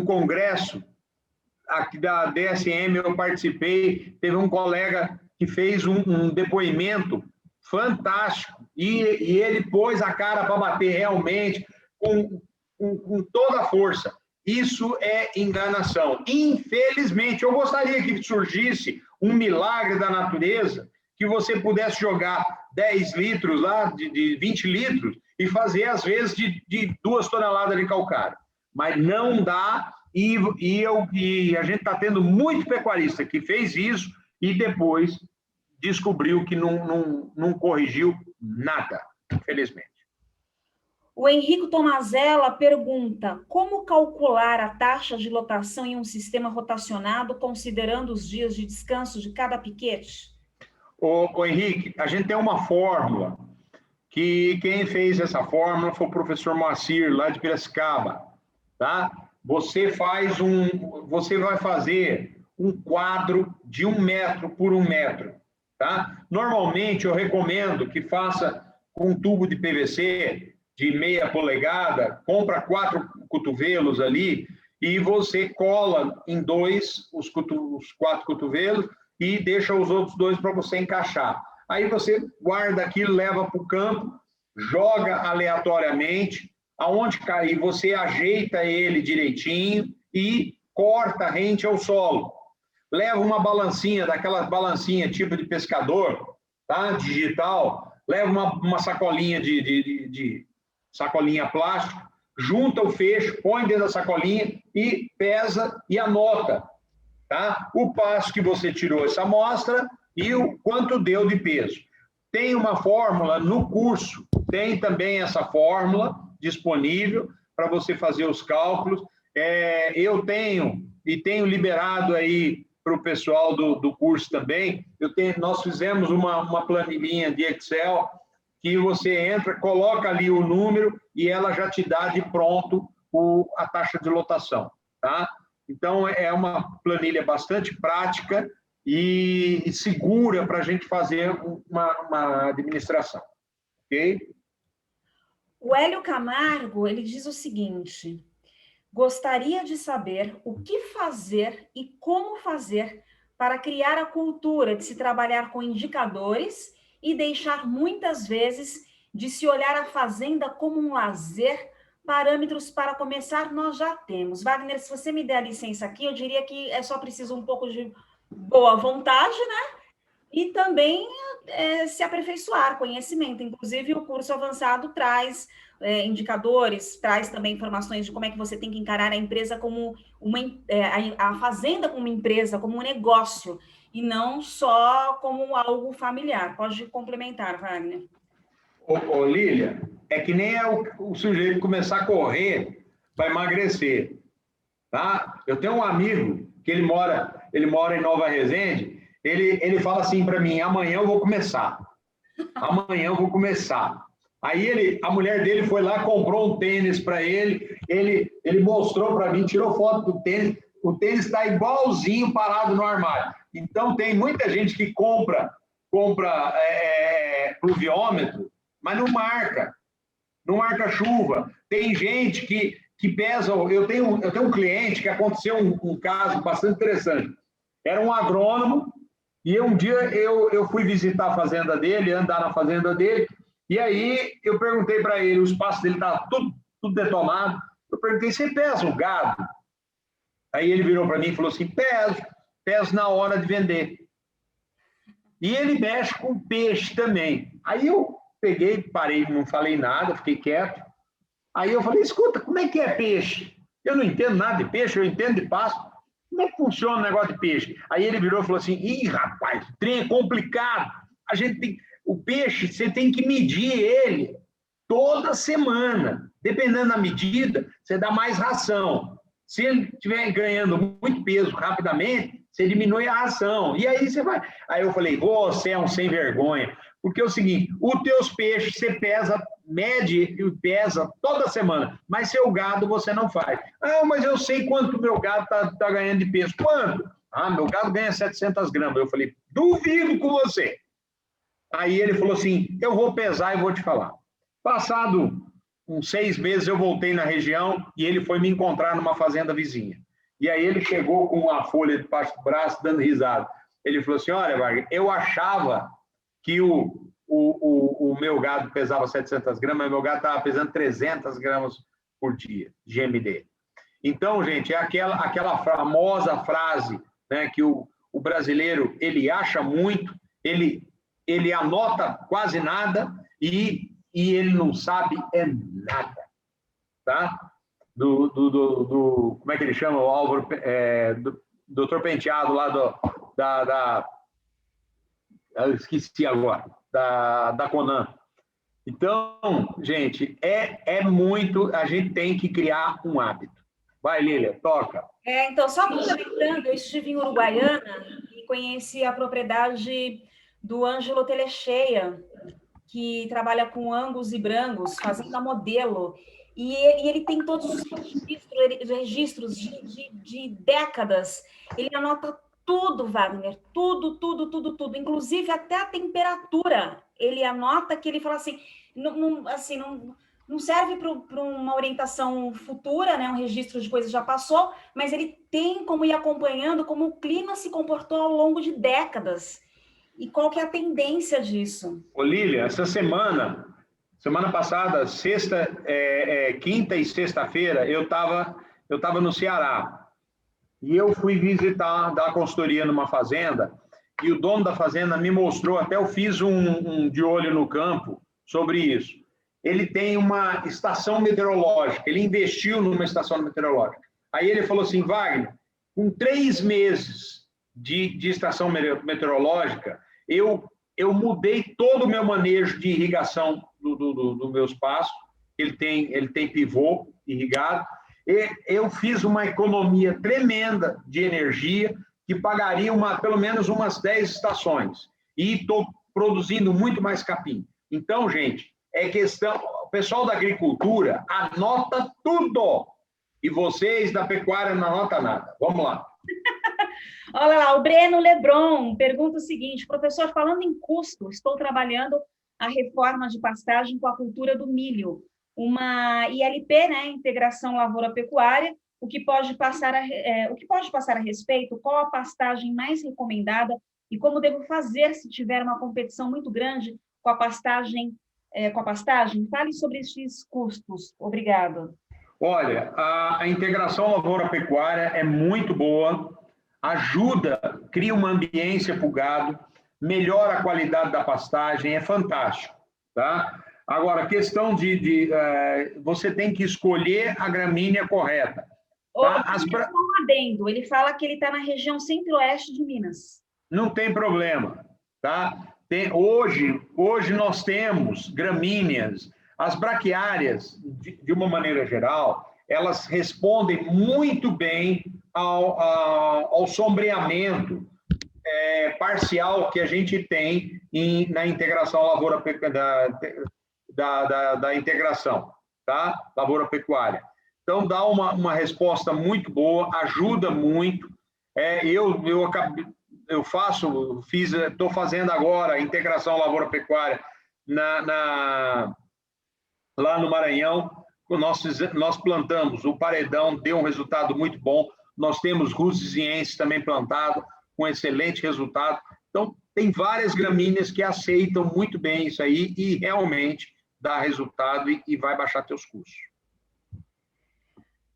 S2: congresso aqui da DSM, eu participei, teve um colega que fez um depoimento fantástico, e ele pôs a cara para bater realmente com toda a força. Isso é enganação. Infelizmente, eu gostaria que surgisse um milagre da natureza, que você pudesse jogar 10 litros lá, de 20 litros, e fazer, às vezes, de 2 toneladas de calcário. Mas não dá, e a gente está tendo muito pecuarista que fez isso e depois descobriu que não corrigiu nada, infelizmente.
S1: O Henrico Tomazella pergunta: como calcular a taxa de lotação em um sistema rotacionado, considerando os dias de descanso de cada piquete?
S2: Ô Henrique, a gente tem uma fórmula, que quem fez essa fórmula foi o professor Moacir, lá de Piracicaba, tá? Você vai fazer um quadro de 1 metro por 1 metro, tá? Normalmente, eu recomendo que faça com um tubo de PVC de 0,5 polegada, compra 4 cotovelos ali e você cola em 2 os 4 cotovelos e deixa os outros 2 para você encaixar. Aí você guarda aquilo, leva para o campo, joga aleatoriamente, aonde cair você ajeita ele direitinho e corta rente ao solo. Leva uma balancinha, daquelas balancinhas tipo de pescador, tá? Digital, leva uma sacolinha de sacolinha plástica, junta o fecho, põe dentro da sacolinha e pesa e anota, tá? O passo que você tirou essa amostra e o quanto deu de peso. Tem uma fórmula no curso, tem também essa fórmula disponível para você fazer os cálculos. Eu tenho e tenho liberado aí para o pessoal do curso também. Nós fizemos uma planilhinha de Excel que você entra, coloca ali o número e ela já te dá de pronto a taxa de lotação, tá? Então, é uma planilha bastante prática e segura para a gente fazer uma administração, ok?
S1: O Hélio Camargo, ele diz o seguinte: gostaria de saber o que fazer e como fazer para criar a cultura de se trabalhar com indicadores e deixar muitas vezes de se olhar a fazenda como um lazer. Parâmetros para começar nós já temos. Wagner, se você me der a licença aqui, eu diria que é só preciso um pouco de boa vontade, né? E também se aperfeiçoar, conhecimento. Inclusive, o curso avançado traz indicadores, traz também informações de como é que você tem que encarar a empresa como a fazenda como uma empresa, como um negócio, e não só como algo familiar. Pode complementar, Wagner.
S2: Ô Lília, é que nem o sujeito começar a correr para emagrecer, tá? Eu tenho um amigo que ele mora em Nova Resende, ele fala assim para mim: amanhã eu vou começar. Amanhã eu vou começar. Aí a mulher dele foi lá, comprou um tênis para ele mostrou para mim, tirou foto do tênis, o tênis está igualzinho parado no armário. Então, tem muita gente que compra pluviômetro, mas não marca chuva. Tem gente que pesa. Eu tenho um cliente que aconteceu um caso bastante interessante. Era um agrônomo, e um dia eu fui visitar a fazenda dele, andar na fazenda dele, e aí eu perguntei para ele, o espaço dele estava tudo detonado. Eu perguntei: você pesa o gado? Aí ele virou para mim e falou assim: peso na hora de vender. E ele mexe com peixe também. Aí eu peguei, parei, não falei nada, fiquei quieto. Aí eu falei: escuta, como é que é peixe? Eu não entendo nada de peixe, eu entendo de pasto. Como é que funciona o negócio de peixe? Aí ele virou e falou assim: ih, rapaz, o trem é complicado. O peixe, você tem que medir ele toda semana. Dependendo da medida, você dá mais ração. Se ele estiver ganhando muito peso rapidamente, você diminui a ração. E aí você vai. Aí eu falei: você é um sem vergonha. Porque é o seguinte: os teus peixes você mede e pesa toda semana, mas seu gado você não faz. Ah, mas eu sei quanto meu gado está ganhando de peso. Quanto? Ah, meu gado ganha 700 gramas. Eu falei: duvido com você. Aí ele falou assim: eu vou pesar e vou te falar. Passado uns 6 meses, eu voltei na região e ele foi me encontrar numa fazenda vizinha. E aí ele chegou com uma folha debaixo do braço, dando risada. Ele falou assim: olha, Wagner, eu achava que o meu gado pesava 700 gramas, mas meu gado estava pesando 300 gramas por dia de GMD. Então, gente, é aquela famosa frase, né, que o brasileiro, ele acha muito, ele anota quase nada e ele não sabe nada, tá? Como é que ele chama? O Álvaro, do Dr. Penteado lá eu esqueci agora, da Conan. Então, gente, a gente tem que criar um hábito. Vai, Lília, toca.
S1: Então, só complementando, eu estive em Uruguaiana e conheci a propriedade do Ângelo Telecheia, que trabalha com angus e brangos, fazendo a modelo. E ele tem todos os registros de décadas. Ele anota tudo, Wagner, tudo. Inclusive até a temperatura. Ele anota, que ele fala assim, não serve para uma orientação futura, né? Um registro de coisas já passou, mas ele tem como ir acompanhando como o clima se comportou ao longo de décadas. E qual que é a tendência disso?
S2: Ô, Lília, essa semana passada, quinta e sexta-feira, eu tava no Ceará. E eu fui dar consultoria numa fazenda, e o dono da fazenda me mostrou, até eu fiz um de olho no campo sobre isso. Ele tem uma estação meteorológica, ele investiu numa estação meteorológica. Aí ele falou assim: Wagner, com 3 meses de estação meteorológica, eu mudei todo o meu manejo de irrigação do meu espaço. Ele tem pivô irrigado, eu fiz uma economia tremenda de energia que pagaria pelo menos umas 10 estações. E estou produzindo muito mais capim. Então, gente, é questão... O pessoal da agricultura anota tudo. E vocês da pecuária não anotam nada. Vamos lá.
S1: Olha lá, o Breno Lebron pergunta o seguinte: professor, falando em custo, estou trabalhando a reforma de pastagem com a cultura do milho, uma ILP, né, Integração Lavoura-Pecuária, o que pode passar a respeito, qual a pastagem mais recomendada e como devo fazer se tiver uma competição muito grande com a pastagem? Fale sobre esses custos. Obrigado.
S2: Olha, a integração lavoura-pecuária é muito boa, ajuda, cria uma ambiência para o gado, melhora a qualidade da pastagem, é fantástico, tá? Agora, questão você tem que escolher a gramínea correta. Tá?
S1: Um adendo, ele fala que ele está na região centro-oeste de Minas.
S2: Não tem problema, tá? Hoje nós temos gramíneas, as braquiárias, de uma maneira geral, elas respondem muito bem ao sombreamento parcial que a gente tem na integração da integração, tá? Lavoura-pecuária. Então, dá uma resposta muito boa, ajuda muito. Estou fazendo agora a integração lavoura-pecuária lá no Maranhão. Nós plantamos o paredão, deu um resultado muito bom. Nós temos rusiziense também plantado, com excelente resultado. Então, tem várias gramíneas que aceitam muito bem isso aí e realmente dá resultado e vai baixar teus custos.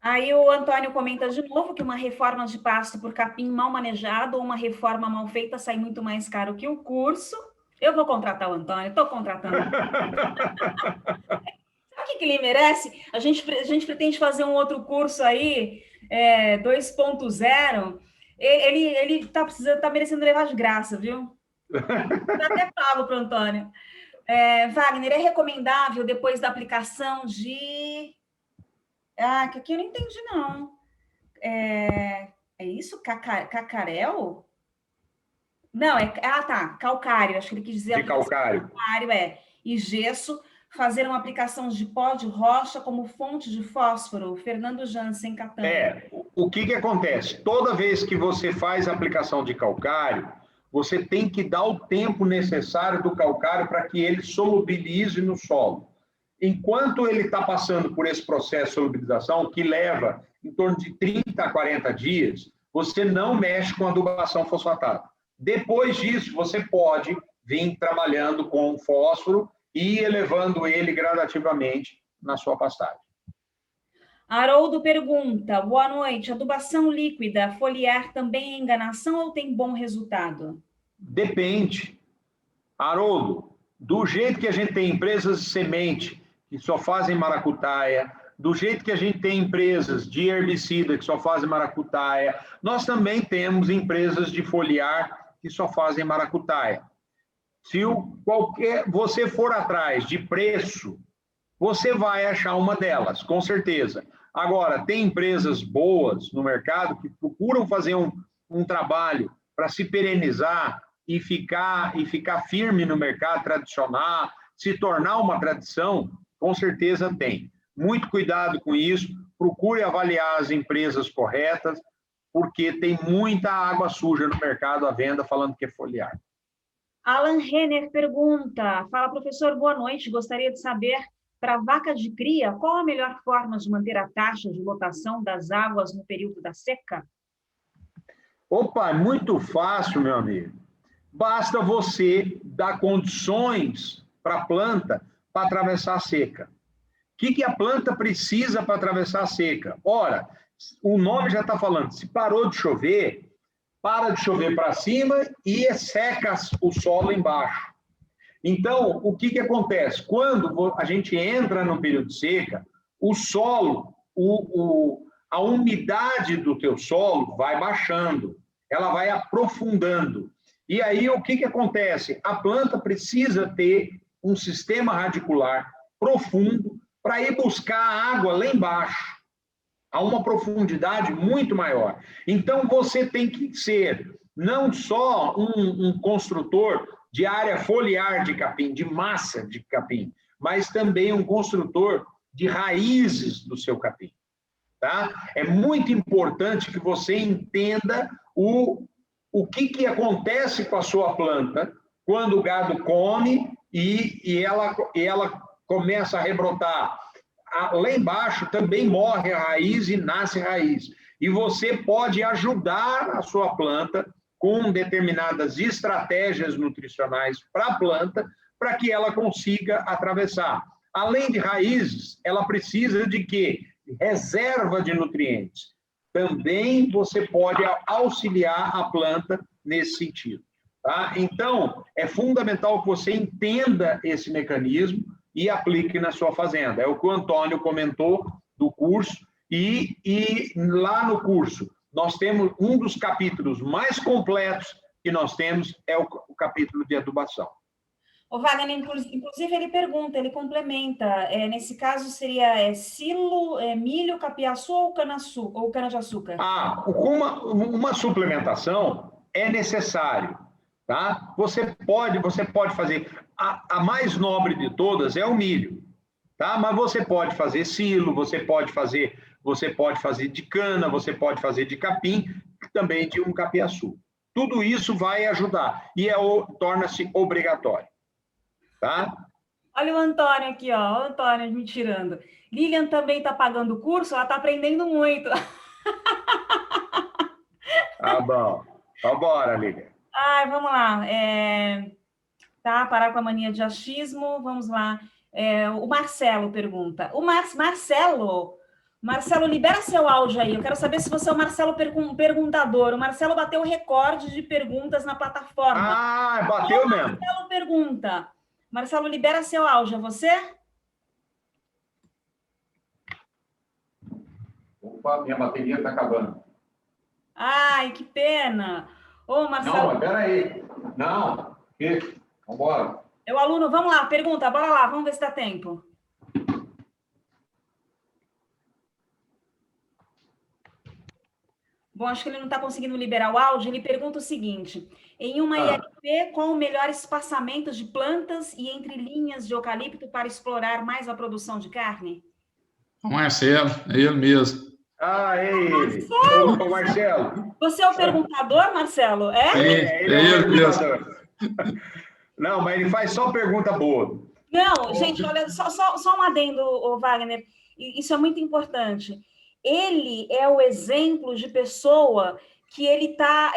S1: Aí o Antônio comenta de novo que uma reforma de pasto por capim mal manejado ou uma reforma mal feita sai muito mais caro que o curso. Eu vou contratar o Antônio, estou contratando. Sabe o que ele merece? A gente pretende fazer um outro curso aí, 2.0. Ele tá merecendo levar de graça, viu? Eu até falo para o Antônio. Wagner, é recomendável depois da aplicação de... que aqui eu não entendi, não. É isso? Cacarel? Não, calcário. Acho que ele quis dizer...
S2: De calcário.
S1: Calcário, e gesso. Fazer uma aplicação de pó de rocha como fonte de fósforo. Fernando Jansen, Catânia.
S2: O que acontece? Toda vez que você faz a aplicação de calcário, você tem que dar o tempo necessário do calcário para que ele solubilize no solo. Enquanto ele está passando por esse processo de solubilização, que leva em torno de 30 a 40 dias, você não mexe com adubação fosfatada. Depois disso, você pode vir trabalhando com fósforo e elevando ele gradativamente na sua pastagem.
S1: Haroldo pergunta: boa noite, adubação líquida, foliar também é enganação ou tem bom resultado?
S2: Depende. Haroldo, do jeito que a gente tem empresas de semente que só fazem maracutaia, do jeito que a gente tem empresas de herbicida que só fazem maracutaia, nós também temos empresas de foliar que só fazem maracutaia. Se você for atrás de preço, você vai achar uma delas, com certeza. Agora, tem empresas boas no mercado que procuram fazer um trabalho para se perenizar e ficar firme no mercado tradicional, se tornar uma tradição, com certeza tem. Muito cuidado com isso, procure avaliar as empresas corretas, porque tem muita água suja no mercado à venda falando que é foliar.
S1: Alan Renner pergunta: fala, professor, boa noite, gostaria de saber, para vaca de cria, qual a melhor forma de manter a taxa de lotação das águas no período da seca?
S2: Opa, muito fácil, meu amigo. Basta você dar condições para a planta para atravessar a seca. O que a planta precisa para atravessar a seca? Ora, o nome já está falando, se parou de chover, para de chover para cima e seca o solo embaixo. Então, o que acontece? Quando a gente entra no período de seca, o solo, a umidade do teu solo vai baixando, ela vai aprofundando. E aí, o que acontece? A planta precisa ter um sistema radicular profundo para ir buscar a água lá embaixo. a uma profundidade muito maior. Então, você tem que ser não só um construtor de área foliar de capim, de massa de capim, mas também um construtor de raízes do seu capim. Tá? É muito importante que você entenda o que acontece com a sua planta quando o gado come e ela começa a rebrotar. Lá embaixo também morre a raiz e nasce raiz. E você pode ajudar a sua planta com determinadas estratégias nutricionais para a planta, para que ela consiga atravessar. Além de raízes, ela precisa de quê? Reserva de nutrientes. Também você pode auxiliar a planta nesse sentido. Tá? Então, é fundamental que você entenda esse mecanismo e aplique na sua fazenda. É o que o Antônio comentou do curso, e lá no curso nós temos um dos capítulos mais completos que nós temos, é o capítulo de adubação.
S1: O Wagner, inclusive, ele pergunta, ele complementa, nesse caso seria silo, milho, capiaçu ou cana-de-açúcar?
S2: Uma suplementação é necessário, tá? Você pode fazer, a mais nobre de todas é o milho, tá? Mas você pode fazer silo, você pode fazer de cana, você pode fazer de capim, também de um capiaçu. Tudo isso vai ajudar e torna-se obrigatório. Tá?
S1: Olha o Antônio aqui, ó. O Antônio me tirando. Lilian também está pagando o curso, ela está aprendendo muito.
S2: Tá bom. Então, bora, Lilian.
S1: Vamos lá. Tá, parar com a mania de achismo. Vamos lá. O Marcelo pergunta. Marcelo, libera seu áudio aí. Eu quero saber se você é o Marcelo perguntador. O Marcelo bateu o recorde de perguntas na plataforma.
S2: Bateu mesmo.
S1: Marcelo pergunta. Marcelo, libera seu áudio, é você?
S2: Opa, minha bateria está acabando.
S1: Ai, que pena. Ô, Marcelo...
S2: Não, peraí. Não, vamos embora.
S1: É o aluno, vamos lá, pergunta, bora lá, vamos ver se dá tempo. Bom, acho que ele não está conseguindo liberar o áudio. Ele pergunta o seguinte: em uma ILP, qual o melhor espaçamento de plantas e entre linhas de eucalipto para explorar mais a produção de carne?
S7: O Marcelo, é ele mesmo.
S2: É ele.
S1: Marcelo!
S2: Ô, Marcelo.
S1: Você é o perguntador, Marcelo?
S7: É ele mesmo.
S2: Não, mas ele faz só pergunta boa.
S1: Não, gente, olha, só um adendo, Wagner. Isso é muito importante. Ele é o exemplo de pessoa que ele tá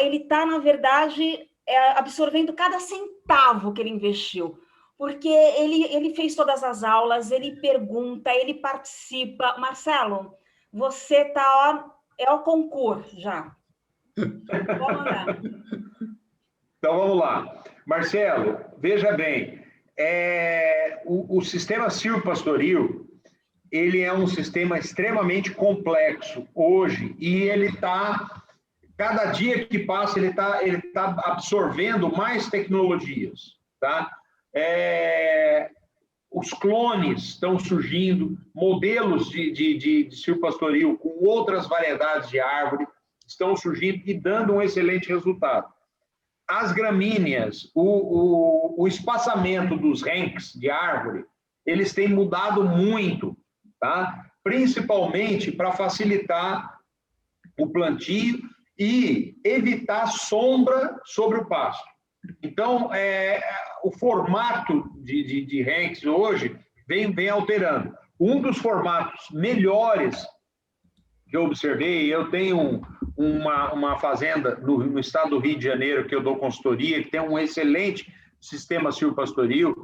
S1: na verdade, absorvendo cada centavo que ele investiu. Porque ele fez todas as aulas, ele pergunta, ele participa. Marcelo, você tá, é o concurso já. Vamos lá.
S2: Então, vamos lá. Marcelo, veja bem, o sistema silvopastoril, ele é um sistema extremamente complexo hoje e ele está, cada dia que passa, ele tá absorvendo mais tecnologias, tá? Os clones estão surgindo, modelos de silvopastoril com outras variedades de árvore estão surgindo e dando um excelente resultado. As gramíneas, o espaçamento dos renques de árvore, eles têm mudado muito, tá? Principalmente para facilitar o plantio e evitar sombra sobre o pasto. Então, o formato de renques hoje vem alterando. Um dos formatos melhores que eu observei, eu tenho uma fazenda no estado do Rio de Janeiro, que eu dou consultoria, que tem um excelente sistema silvopastoril.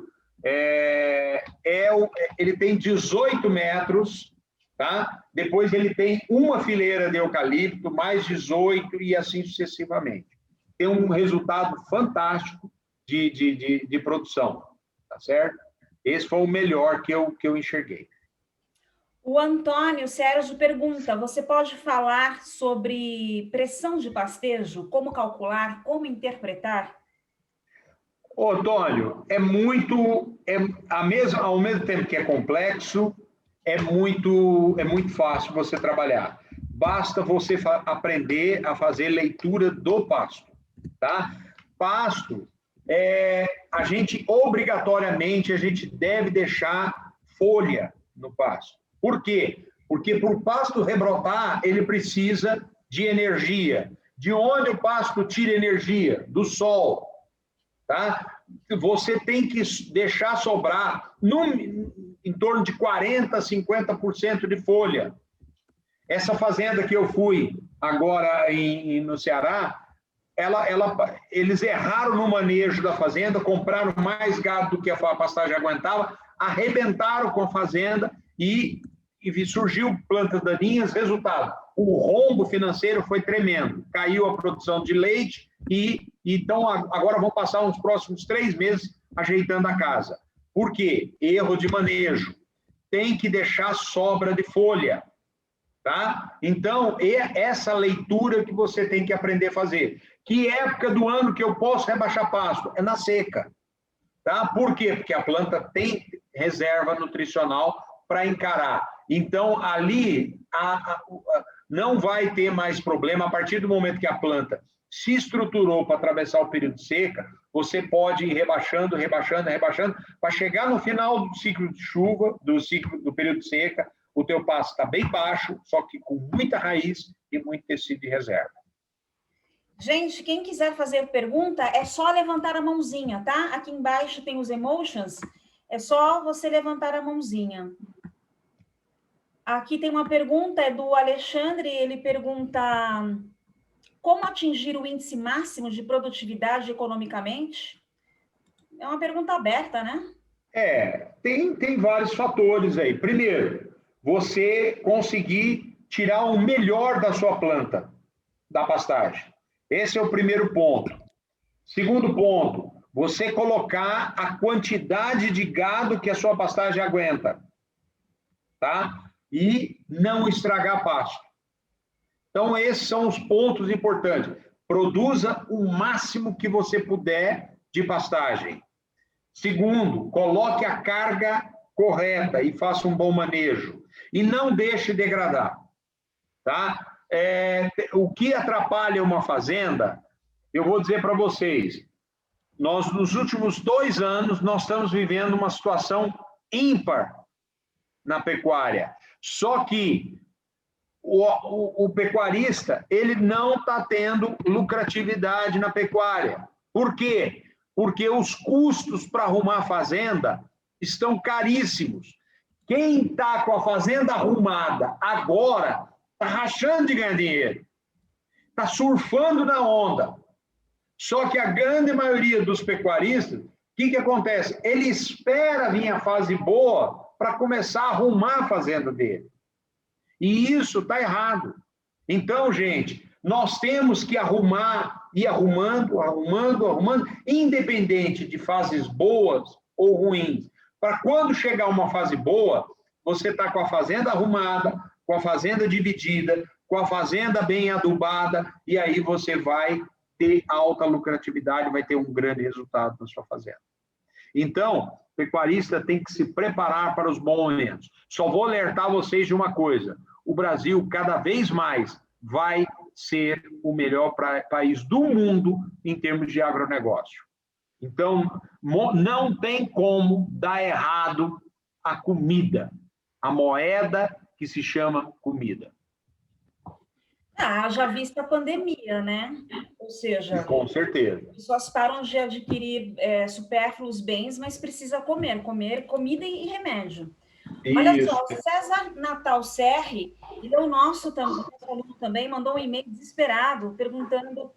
S2: Ele tem 18 metros, tá? Depois ele tem uma fileira de eucalipto, mais 18 e assim sucessivamente. Tem um resultado fantástico de produção, tá certo? Esse foi o melhor que eu enxerguei.
S1: O Antônio Sérgio pergunta: você pode falar sobre pressão de pastejo? Como calcular? Como interpretar?
S2: Ô, Antônio, ao mesmo tempo que é complexo, é muito fácil você trabalhar. Basta você aprender a fazer leitura do pasto, tá? Pasto, a gente obrigatoriamente deve deixar folha no pasto. Por quê? Porque para o pasto rebrotar, ele precisa de energia. De onde o pasto tira energia? Do sol, tá? Você tem que deixar sobrar em torno de 40%, 50% de folha. Essa fazenda que eu fui agora no Ceará, eles erraram no manejo da fazenda, compraram mais gado do que a pastagem aguentava, arrebentaram com a fazenda e surgiu plantas daninhas. Resultado, o rombo financeiro foi tremendo. Caiu a produção de leite e então agora vão passar uns próximos 3 meses ajeitando a casa. Por quê? Erro de manejo. Tem que deixar sobra de folha. Tá? Então, essa leitura que você tem que aprender a fazer. Que época do ano que eu posso rebaixar pasto? É na seca. Tá? Por quê? Porque a planta tem reserva nutricional para encarar. Então, ali não vai ter mais problema. A partir do momento que a planta se estruturou para atravessar o período de seca, você pode ir rebaixando, para chegar no final do ciclo de chuva, do período de seca, o teu pasto está bem baixo, só que com muita raiz e muito tecido de reserva.
S1: Gente, quem quiser fazer pergunta, é só levantar a mãozinha, tá? Aqui embaixo tem os emotions, é só você levantar a mãozinha. Aqui tem uma pergunta, é do Alexandre, ele pergunta: como atingir o índice máximo de produtividade economicamente? É uma pergunta aberta, né?
S2: Tem vários fatores aí. Primeiro, você conseguir tirar o melhor da sua planta, da pastagem. Esse é o primeiro ponto. Segundo ponto, você colocar a quantidade de gado que a sua pastagem aguenta, tá? E não estragar pasto. Então, esses são os pontos importantes. Produza o máximo que você puder de pastagem. Segundo, coloque a carga correta e faça um bom manejo. E não deixe degradar. Tá? O que atrapalha uma fazenda, eu vou dizer para vocês, nós, nos últimos 2 anos, nós estamos vivendo uma situação ímpar na pecuária. Só que o pecuarista, ele não está tendo lucratividade na pecuária. Por quê? Porque os custos para arrumar a fazenda estão caríssimos. Quem está com a fazenda arrumada agora está rachando de ganhar dinheiro, está surfando na onda. Só que a grande maioria dos pecuaristas, o que acontece? Ele espera vir a fase boa para começar a arrumar a fazenda dele. E isso está errado. Então, gente, nós temos que ir arrumando, independente de fases boas ou ruins. Para quando chegar uma fase boa, você está com a fazenda arrumada, com a fazenda dividida, com a fazenda bem adubada, e aí você vai ter alta lucratividade, vai ter um grande resultado na sua fazenda. Então, o pecuarista tem que se preparar para os bons momentos. Só vou alertar vocês de uma coisa: o Brasil, cada vez mais, vai ser o melhor país do mundo em termos de agronegócio. Então, não tem como dar errado a comida, a moeda que se chama comida.
S1: Já vista a pandemia, né? Ou seja,
S2: com certeza.
S1: As pessoas param de adquirir supérfluos bens, mas precisa comer comida e remédio.
S2: Isso.
S1: Olha só, o César Natal Serri, ele é o nosso aluno também, mandou um e-mail desesperado, perguntando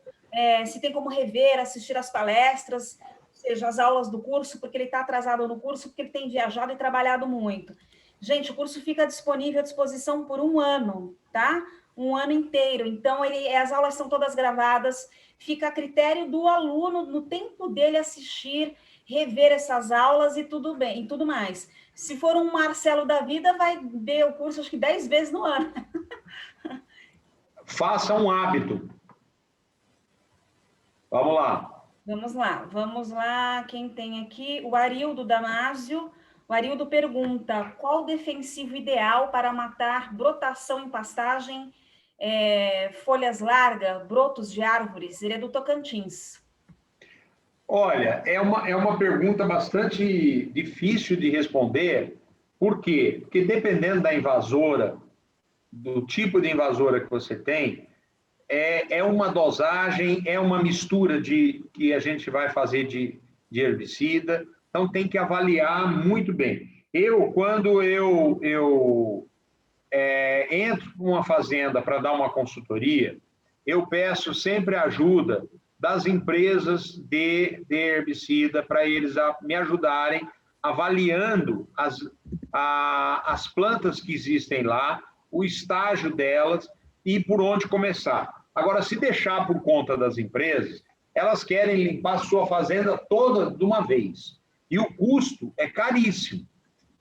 S1: se tem como rever, assistir às palestras, ou seja, as aulas do curso, porque ele está atrasado no curso, porque ele tem viajado e trabalhado muito. Gente, o curso fica disponível à disposição por 1 ano, tá? 1 ano inteiro. Então, as aulas são todas gravadas, fica a critério do aluno, no tempo dele assistir, rever essas aulas e tudo bem, e tudo mais. Se for um Marcelo da vida, vai ver o curso, acho que 10 vezes no ano.
S2: Faça um hábito. Vamos lá.
S1: Vamos lá. Quem tem aqui? O Arildo Damásio. O Arildo pergunta, qual o defensivo ideal para matar brotação em pastagem, folhas largas, brotos de árvores? Ele é do Tocantins.
S2: Olha, é uma pergunta bastante difícil de responder. Por quê? Porque dependendo da invasora, do tipo de invasora que você tem, é uma dosagem, é uma mistura que a gente vai fazer de herbicida. Então, tem que avaliar muito bem. Quando eu entro numa fazenda para dar uma consultoria, eu peço sempre ajuda das empresas de herbicida para eles me ajudarem avaliando as plantas que existem lá, o estágio delas e por onde começar. Agora, se deixar por conta das empresas, elas querem limpar a sua fazenda toda de uma vez. E o custo é caríssimo.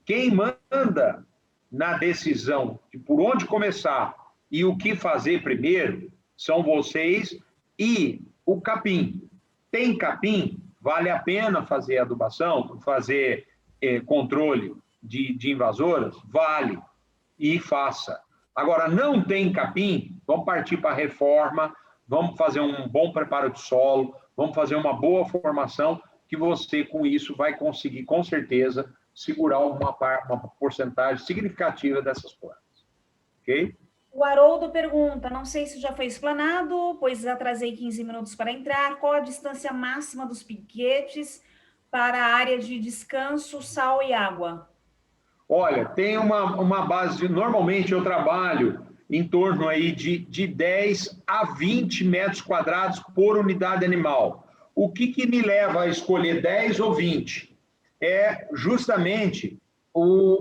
S2: Quem manda na decisão de por onde começar e o que fazer primeiro são vocês e o capim. Tem capim? Vale a pena fazer adubação, fazer controle de invasoras? Vale. E faça. Agora, não tem capim? Vamos partir para a reforma, vamos fazer um bom preparo de solo, vamos fazer uma boa formação, que você, com isso, vai conseguir, com certeza, segurar uma porcentagem significativa dessas plantas. Ok?
S1: O Haroldo pergunta, não sei se já foi explanado, pois atrasei 15 minutos para entrar, qual a distância máxima dos piquetes para a área de descanso, sal e água?
S2: Olha, tem uma base, normalmente eu trabalho em torno aí de 10 a 20 metros quadrados por unidade animal. O que me leva a escolher 10 ou 20? É justamente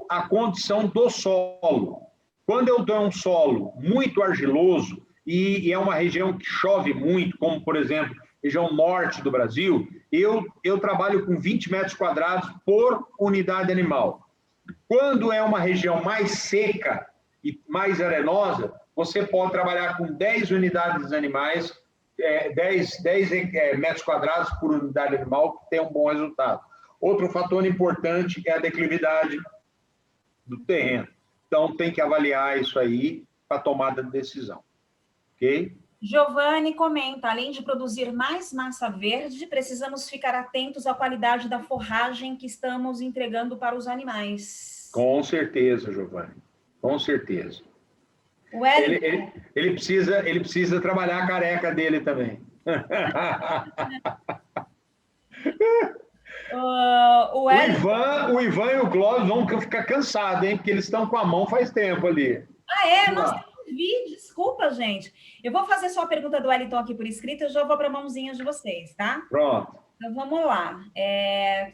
S2: a condição do solo. Quando eu tenho um solo muito argiloso e é uma região que chove muito, como, por exemplo, região norte do Brasil, eu trabalho com 20 metros quadrados por unidade animal. Quando é uma região mais seca e mais arenosa, você pode trabalhar com 10 unidades animais, 10 metros quadrados por unidade animal, que tem um bom resultado. Outro fator importante é a declividade do terreno. Então, tem que avaliar isso aí para tomada de decisão. Ok?
S1: Giovanni comenta, além de produzir mais massa verde, precisamos ficar atentos à qualidade da forragem que estamos entregando para os animais.
S2: Com certeza, Giovanni. Com certeza. Ele precisa trabalhar a careca dele também. O Ivan e o Clóvis vão ficar cansados, hein? Porque eles estão com a mão faz tempo ali.
S1: Nossa, eu vi, desculpa, gente. Eu vou fazer só a pergunta do Wellington aqui por escrito, eu já vou para a mãozinha de vocês, tá?
S2: Pronto.
S1: Então, vamos lá.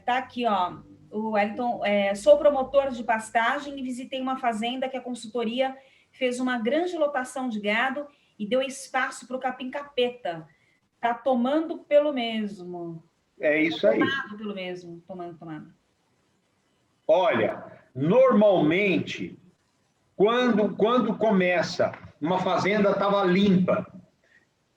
S1: Tá aqui, ó. O Wellington, sou promotor de pastagem e visitei uma fazenda que a consultoria fez uma grande lotação de gado e deu espaço para o capim-capeta. Tá tomando pelo mesmo.
S2: É isso aí.
S1: Tomado pelo mesmo. Tomando.
S2: Olha, normalmente, quando começa, uma fazenda estava limpa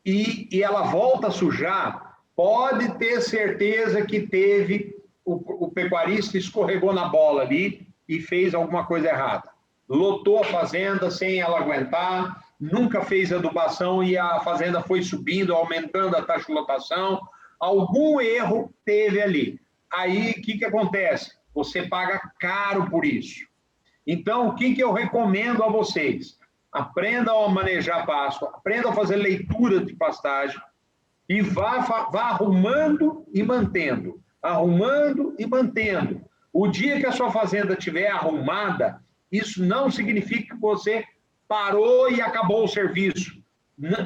S2: e ela volta a sujar, pode ter certeza que o pecuarista escorregou na bola ali e fez alguma coisa errada. Lotou a fazenda sem ela aguentar, nunca fez adubação e a fazenda foi subindo, aumentando a taxa de lotação. Algum erro teve ali. Aí, o que acontece? Você paga caro por isso. Então, o que eu recomendo a vocês? Aprendam a manejar pasto, aprendam a fazer leitura de pastagem e vá arrumando e mantendo. Arrumando e mantendo. O dia que a sua fazenda estiver arrumada, isso não significa que você parou e acabou o serviço.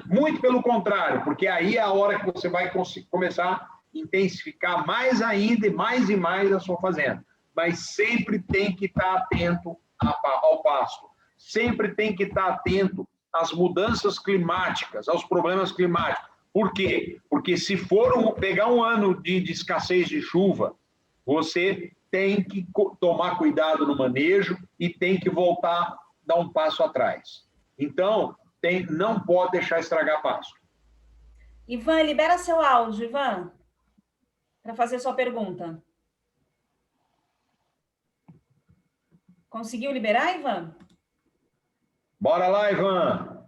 S2: Muito pelo contrário, porque aí é a hora que você vai começar a intensificar mais ainda e mais a sua fazenda. Mas sempre tem que estar atento ao pasto. Sempre tem que estar atento às mudanças climáticas, aos problemas climáticos. Por quê? Porque se for pegar um ano de escassez de chuva, você tem que tomar cuidado no manejo e tem que voltar, dar um passo atrás. Então, não pode deixar estragar pasto.
S1: Ivan, libera seu áudio, Ivan, para fazer sua pergunta. Conseguiu liberar, Ivan?
S2: Bora lá, Ivan.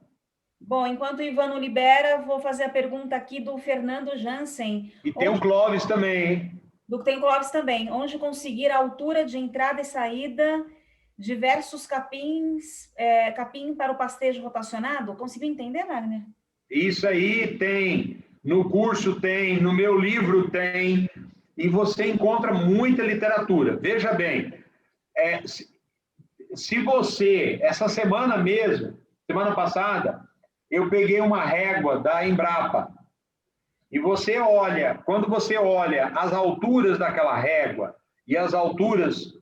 S1: Bom, enquanto o Ivan não libera, vou fazer a pergunta aqui do Fernando Jansen.
S2: E tem o Clóvis também, hein?
S1: Tem o Clóvis também. Onde conseguir a altura de entrada e saída diversos capins, capim para o pastejo rotacionado? Conseguiu entender, Wagner?
S2: Isso aí tem, no curso tem, no meu livro tem, e você encontra muita literatura. Veja bem, se você, essa semana mesmo, semana passada, eu peguei uma régua da Embrapa, e você olha, quando você olha as alturas daquela régua e as alturas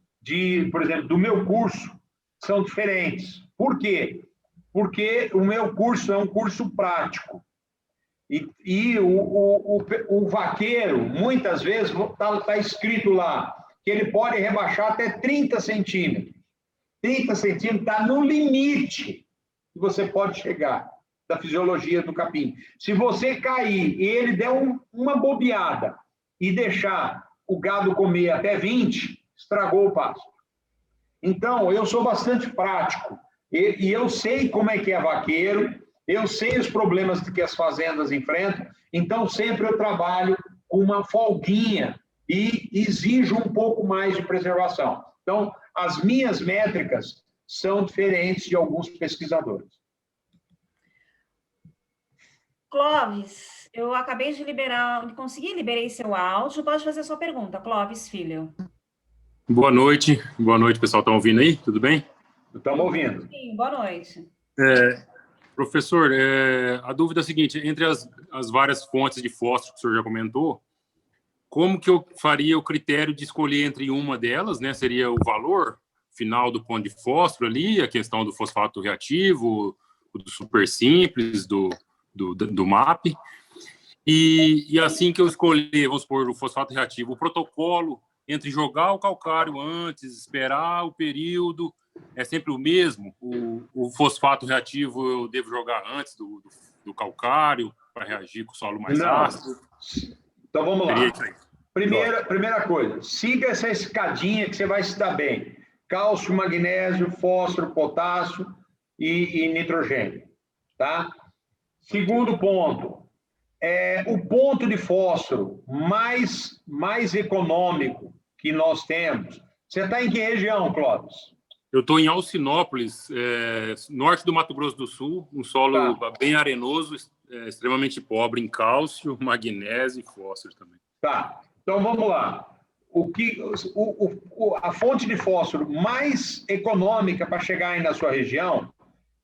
S2: por exemplo, do meu curso, são diferentes. Por quê? Porque o meu curso é um curso prático. E o vaqueiro, muitas vezes, está escrito lá que ele pode rebaixar até 30 centímetros. 30 centímetros está no limite que você pode chegar da fisiologia do capim. Se você cair e ele der uma bobeada e deixar o gado comer até 20, estragou o pasto. Então, eu sou bastante prático. E eu sei como é que é vaqueiro, eu sei os problemas que as fazendas enfrentam, então sempre eu trabalho com uma folguinha e exijo um pouco mais de preservação. Então, as minhas métricas são diferentes de alguns pesquisadores.
S1: Clóvis, eu acabei de liberei seu áudio, pode fazer a sua pergunta, Clóvis Filho.
S8: Boa noite, pessoal, estão ouvindo aí? Tudo bem?
S2: Estamos ouvindo.
S1: Sim, boa noite.
S8: Professor, a dúvida é a seguinte, entre as várias fontes de fósforo que o senhor já comentou, como que eu faria o critério de escolher entre uma delas, né? Seria o valor final do ponto de fósforo ali, a questão do fosfato reativo, do super simples, do MAP, e assim que eu escolher, vamos supor, o fosfato reativo, o protocolo entre jogar o calcário antes, esperar o período, é sempre o mesmo? O fosfato reativo eu devo jogar antes do calcário para reagir com o solo mais ácido?
S2: Então vamos lá. Primeira coisa, siga essa escadinha que você vai se dar bem. Cálcio, magnésio, fósforo, potássio e nitrogênio. Tá? Segundo ponto, o ponto de fósforo mais econômico que nós temos. Você está em que região, Clóvis?
S8: Eu estou em Alcinópolis, norte do Mato Grosso do Sul, um solo bem arenoso, extremamente pobre em cálcio, magnésio e fósforo também.
S2: Tá, então vamos lá. A fonte de fósforo mais econômica para chegar aí na sua região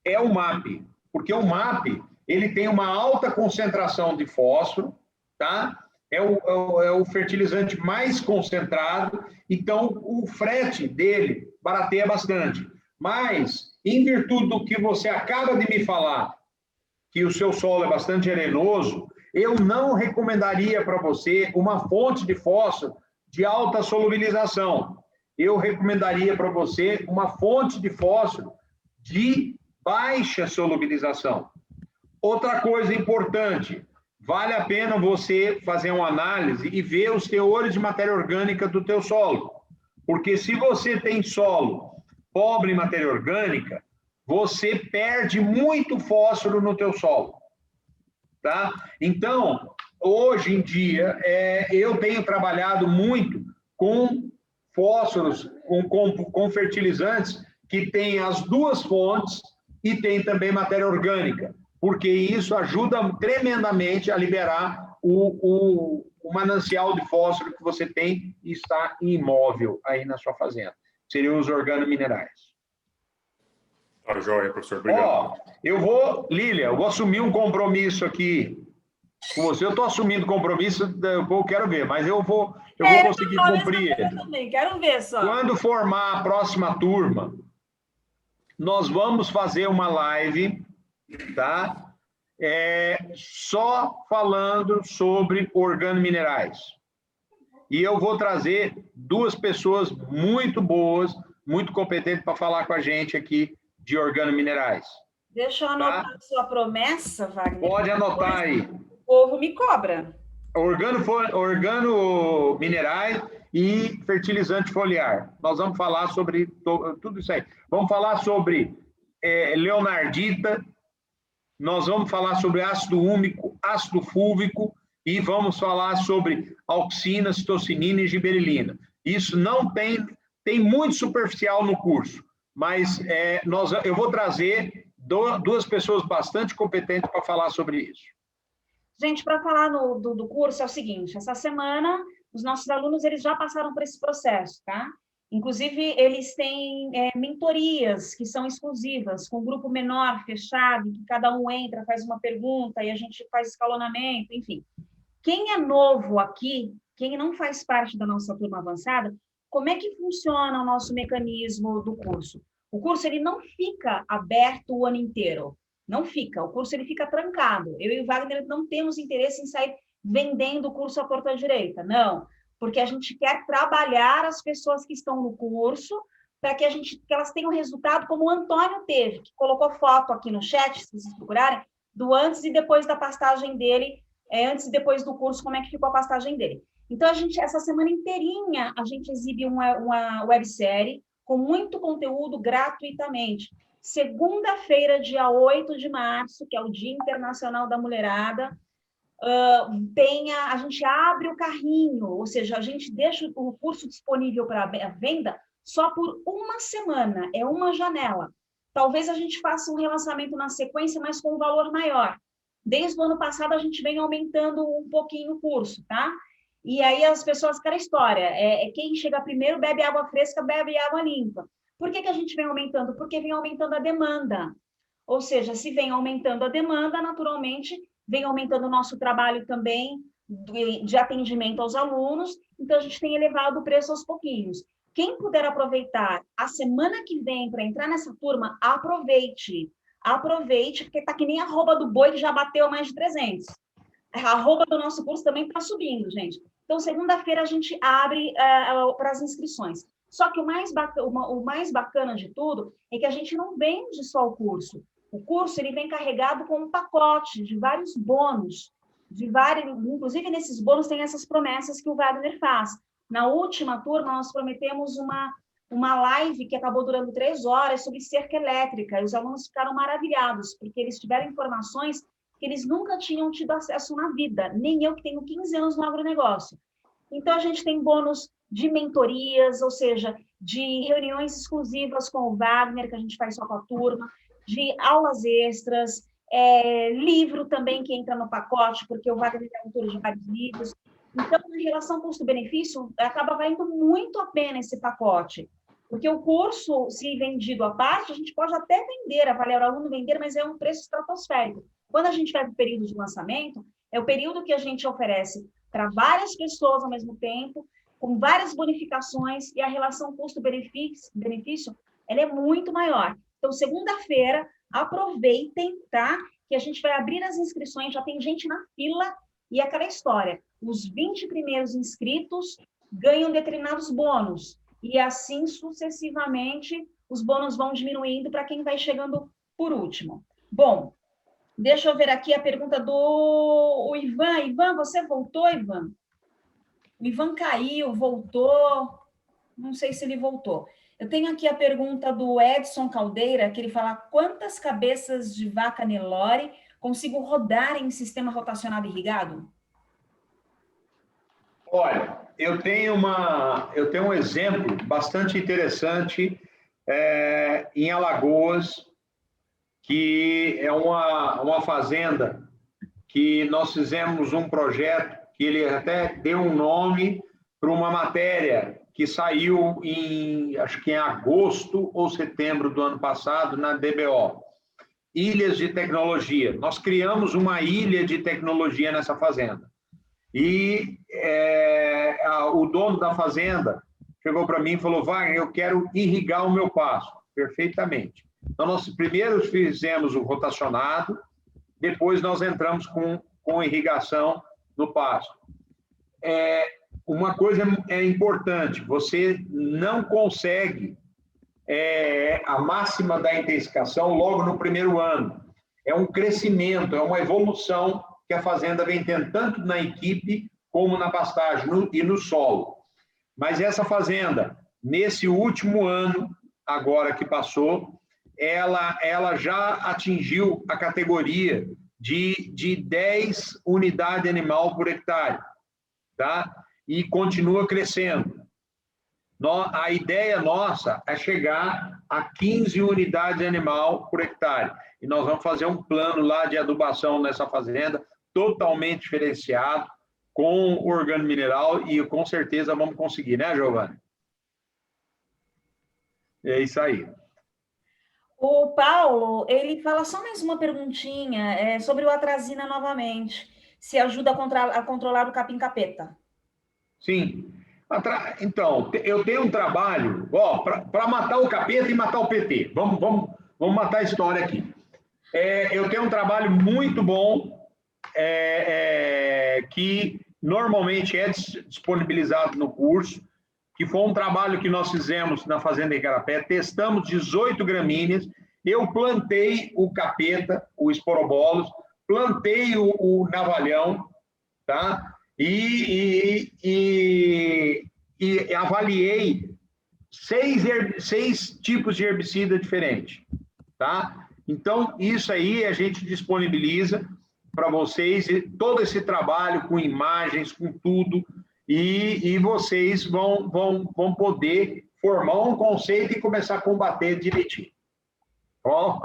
S2: é o MAP, porque o MAP ele tem uma alta concentração de fósforo, tá? É o fertilizante mais concentrado, então o frete dele barateia bastante. Mas, em virtude do que você acaba de me falar, que o seu solo é bastante arenoso, eu não recomendaria para você uma fonte de fósforo de alta solubilização. Eu recomendaria para você uma fonte de fósforo de baixa solubilização. Outra coisa importante, vale a pena você fazer uma análise e ver os teores de matéria orgânica do teu solo. Porque se você tem solo pobre em matéria orgânica, você perde muito fósforo no teu solo. Tá? Então, hoje em dia, eu tenho trabalhado muito com fósforos, com fertilizantes que têm as duas fontes e tem também matéria orgânica, porque isso ajuda tremendamente a liberar o manancial de fósforo que você tem e está imóvel aí na sua fazenda. Seriam os organominerais.
S8: Claro, joia, professor. Obrigado.
S2: Lília, eu vou assumir um compromisso aqui com você. Eu estou assumindo compromisso, eu quero ver, mas eu vou conseguir cumprir ele.
S1: Também, quero ver só.
S2: Quando formar a próxima turma, nós vamos fazer uma live, tá? Só falando sobre organominerais. E eu vou trazer duas pessoas muito boas, muito competentes para falar com a gente aqui de organominerais.
S1: Deixa eu anotar a sua promessa, Wagner.
S2: Pode anotar aí.
S1: O povo me cobra.
S2: Organominerais, e fertilizante foliar. Nós vamos falar sobre tudo isso aí. Vamos falar sobre leonardita, nós vamos falar sobre ácido úmico, ácido fúlvico e vamos falar sobre auxina, citocinina e gibberelina. Isso não tem muito superficial no curso, mas eu vou trazer duas pessoas bastante competentes para falar sobre isso.
S1: Gente, para falar do curso é o seguinte, essa semana os nossos alunos eles já passaram por esse processo, tá? Inclusive, eles têm mentorias que são exclusivas, com um grupo menor, fechado, que cada um entra, faz uma pergunta e a gente faz escalonamento, enfim. Quem é novo aqui, quem não faz parte da nossa turma avançada, como é que funciona o nosso mecanismo do curso? O curso ele não fica aberto o ano inteiro, não fica. O curso ele fica trancado. Eu e o Wagner não temos interesse em sair vendendo o curso à torta direita, não. Porque a gente quer trabalhar as pessoas que estão no curso para que elas tenham resultado como o Antônio teve, que colocou foto aqui no chat, se vocês procurarem, do antes e depois da pastagem dele, antes e depois do curso, como é que ficou a pastagem dele. Então, essa semana inteirinha, a gente exibe uma websérie com muito conteúdo gratuitamente. Segunda-feira, dia 8 de março, que é o Dia Internacional da Mulherada, a gente abre o carrinho, ou seja, a gente deixa o curso disponível para a venda só por uma semana, é uma janela. Talvez a gente faça um relançamento na sequência, mas com um valor maior. Desde o ano passado, a gente vem aumentando um pouquinho o curso, tá? E aí as pessoas, aquela história, quem chega primeiro bebe água fresca, bebe água limpa. Por que a gente vem aumentando? Porque vem aumentando a demanda. Ou seja, se vem aumentando a demanda, naturalmente, vem aumentando o nosso trabalho também de atendimento aos alunos, então a gente tem elevado o preço aos pouquinhos. Quem puder aproveitar a semana que vem para entrar nessa turma, aproveite, porque está que nem a arroba do boi que já bateu mais de 300. A arroba do nosso curso também está subindo, gente. Então, segunda-feira a gente abre para as inscrições. Só que o mais bacana de tudo é que a gente não vende só o curso. O curso ele vem carregado com um pacote de vários bônus, inclusive nesses bônus tem essas promessas que o Wagner faz. Na última turma, nós prometemos uma live que acabou durando 3 horas sobre cerca elétrica, e os alunos ficaram maravilhados, porque eles tiveram informações que eles nunca tinham tido acesso na vida, nem eu que tenho 15 anos no agronegócio. Então, a gente tem bônus de mentorias, ou seja, de reuniões exclusivas com o Wagner, que a gente faz só com a turma, de aulas extras, livro também que entra no pacote, porque o Wagner é autor de vários livros. Então, em relação custo-benefício, acaba valendo muito a pena esse pacote, porque o curso, se vendido à parte, a gente pode até vender, avaliar o aluno vender, mas é um preço estratosférico. Quando a gente vai para o período de lançamento, é o período que a gente oferece para várias pessoas ao mesmo tempo, com várias bonificações, e a relação custo-benefício ela é muito maior. Então, segunda-feira, aproveitem, tá? Que a gente vai abrir as inscrições, já tem gente na fila, e aquela história, os 20 primeiros inscritos ganham determinados bônus, e assim sucessivamente os bônus vão diminuindo para quem vai chegando por último. Bom, deixa eu ver aqui a pergunta do Ivan. Ivan, você voltou, Ivan? O Ivan caiu, voltou, não sei se ele voltou. Eu tenho aqui a pergunta do Edson Caldeira, que ele fala: quantas cabeças de vaca Nelore consigo rodar em sistema rotacionado irrigado?
S2: Olha, eu tenho um exemplo bastante interessante em Alagoas, que é uma fazenda que nós fizemos um projeto que ele até deu um nome para uma matéria que saiu acho que em agosto ou setembro do ano passado na DBO. Ilhas de tecnologia. Nós criamos uma ilha de tecnologia nessa fazenda. E o dono da fazenda chegou para mim e falou: Wagner, eu quero irrigar o meu pasto. Perfeitamente. Então, nós primeiro fizemos o rotacionado, depois nós entramos com irrigação no pasto. Uma coisa é importante, você não consegue a máxima da intensificação logo no primeiro ano. É um crescimento, é uma evolução que a fazenda vem tendo tanto na equipe como na pastagem e no solo. Mas essa fazenda, nesse último ano, agora que passou, ela já atingiu a categoria de 10 unidades animal por hectare, tá? E continua crescendo. A ideia nossa é chegar a 15 unidades animal por hectare. E nós vamos fazer um plano lá de adubação nessa fazenda, totalmente diferenciado, com organomineral, e com certeza vamos conseguir, né, Giovanni? É isso aí.
S1: O Paulo, ele fala só mais uma perguntinha sobre o atrazina novamente. Se ajuda a controlar o capim-capeta.
S2: Sim. Então, eu tenho um trabalho para matar o capeta e matar o PT. Vamos matar a história aqui. Eu tenho um trabalho muito bom que normalmente é disponibilizado no curso, que foi um trabalho que nós fizemos na Fazenda Igarapé, testamos 18 gramíneas, eu plantei o capeta, o esporobolos, plantei o navalhão, tá? E avaliei 6 tipos de herbicida diferentes, tá? Então, isso aí a gente disponibiliza para vocês, todo esse trabalho com imagens, com tudo, e vocês vão poder formar um conceito e começar a combater direitinho. Bom,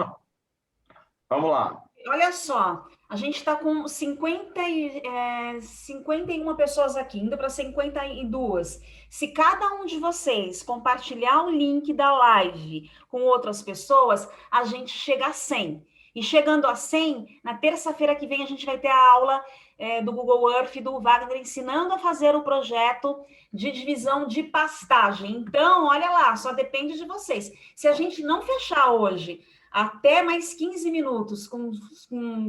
S2: vamos lá.
S1: Olha só, a gente está com 51 pessoas aqui, indo para 52. Se cada um de vocês compartilhar o link da live com outras pessoas, a gente chega a 100. E chegando a 100, na terça-feira que vem a gente vai ter a aula do Google Earth, do Wagner, ensinando a fazer o projeto de divisão de pastagem. Então, olha lá, só depende de vocês. Se a gente não fechar hoje até mais 15 minutos com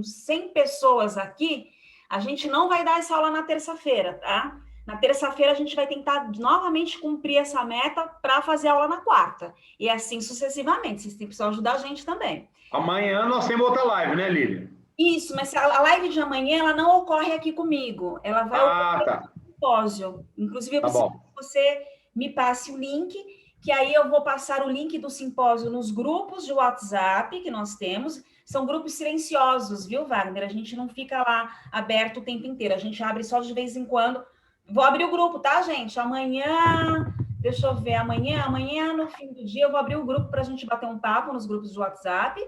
S1: 100 pessoas aqui, a gente não vai dar essa aula na terça-feira, tá? Na terça-feira a gente vai tentar novamente cumprir essa meta para fazer a aula na quarta. E assim sucessivamente. Vocês precisam ajudar a gente também.
S2: Amanhã nós temos outra live, né, Lília?
S1: Isso, mas a live de amanhã ela não ocorre aqui comigo. Ela vai ocorrer no simpósio. Inclusive, eu preciso que você me passe o link, que aí eu vou passar o link do simpósio nos grupos de WhatsApp que nós temos. São grupos silenciosos, viu, Wagner? A gente não fica lá aberto o tempo inteiro. A gente abre só de vez em quando. Vou abrir o grupo, tá, gente? Amanhã, deixa eu ver, amanhã no fim do dia eu vou abrir o grupo para a gente bater um papo nos grupos de WhatsApp.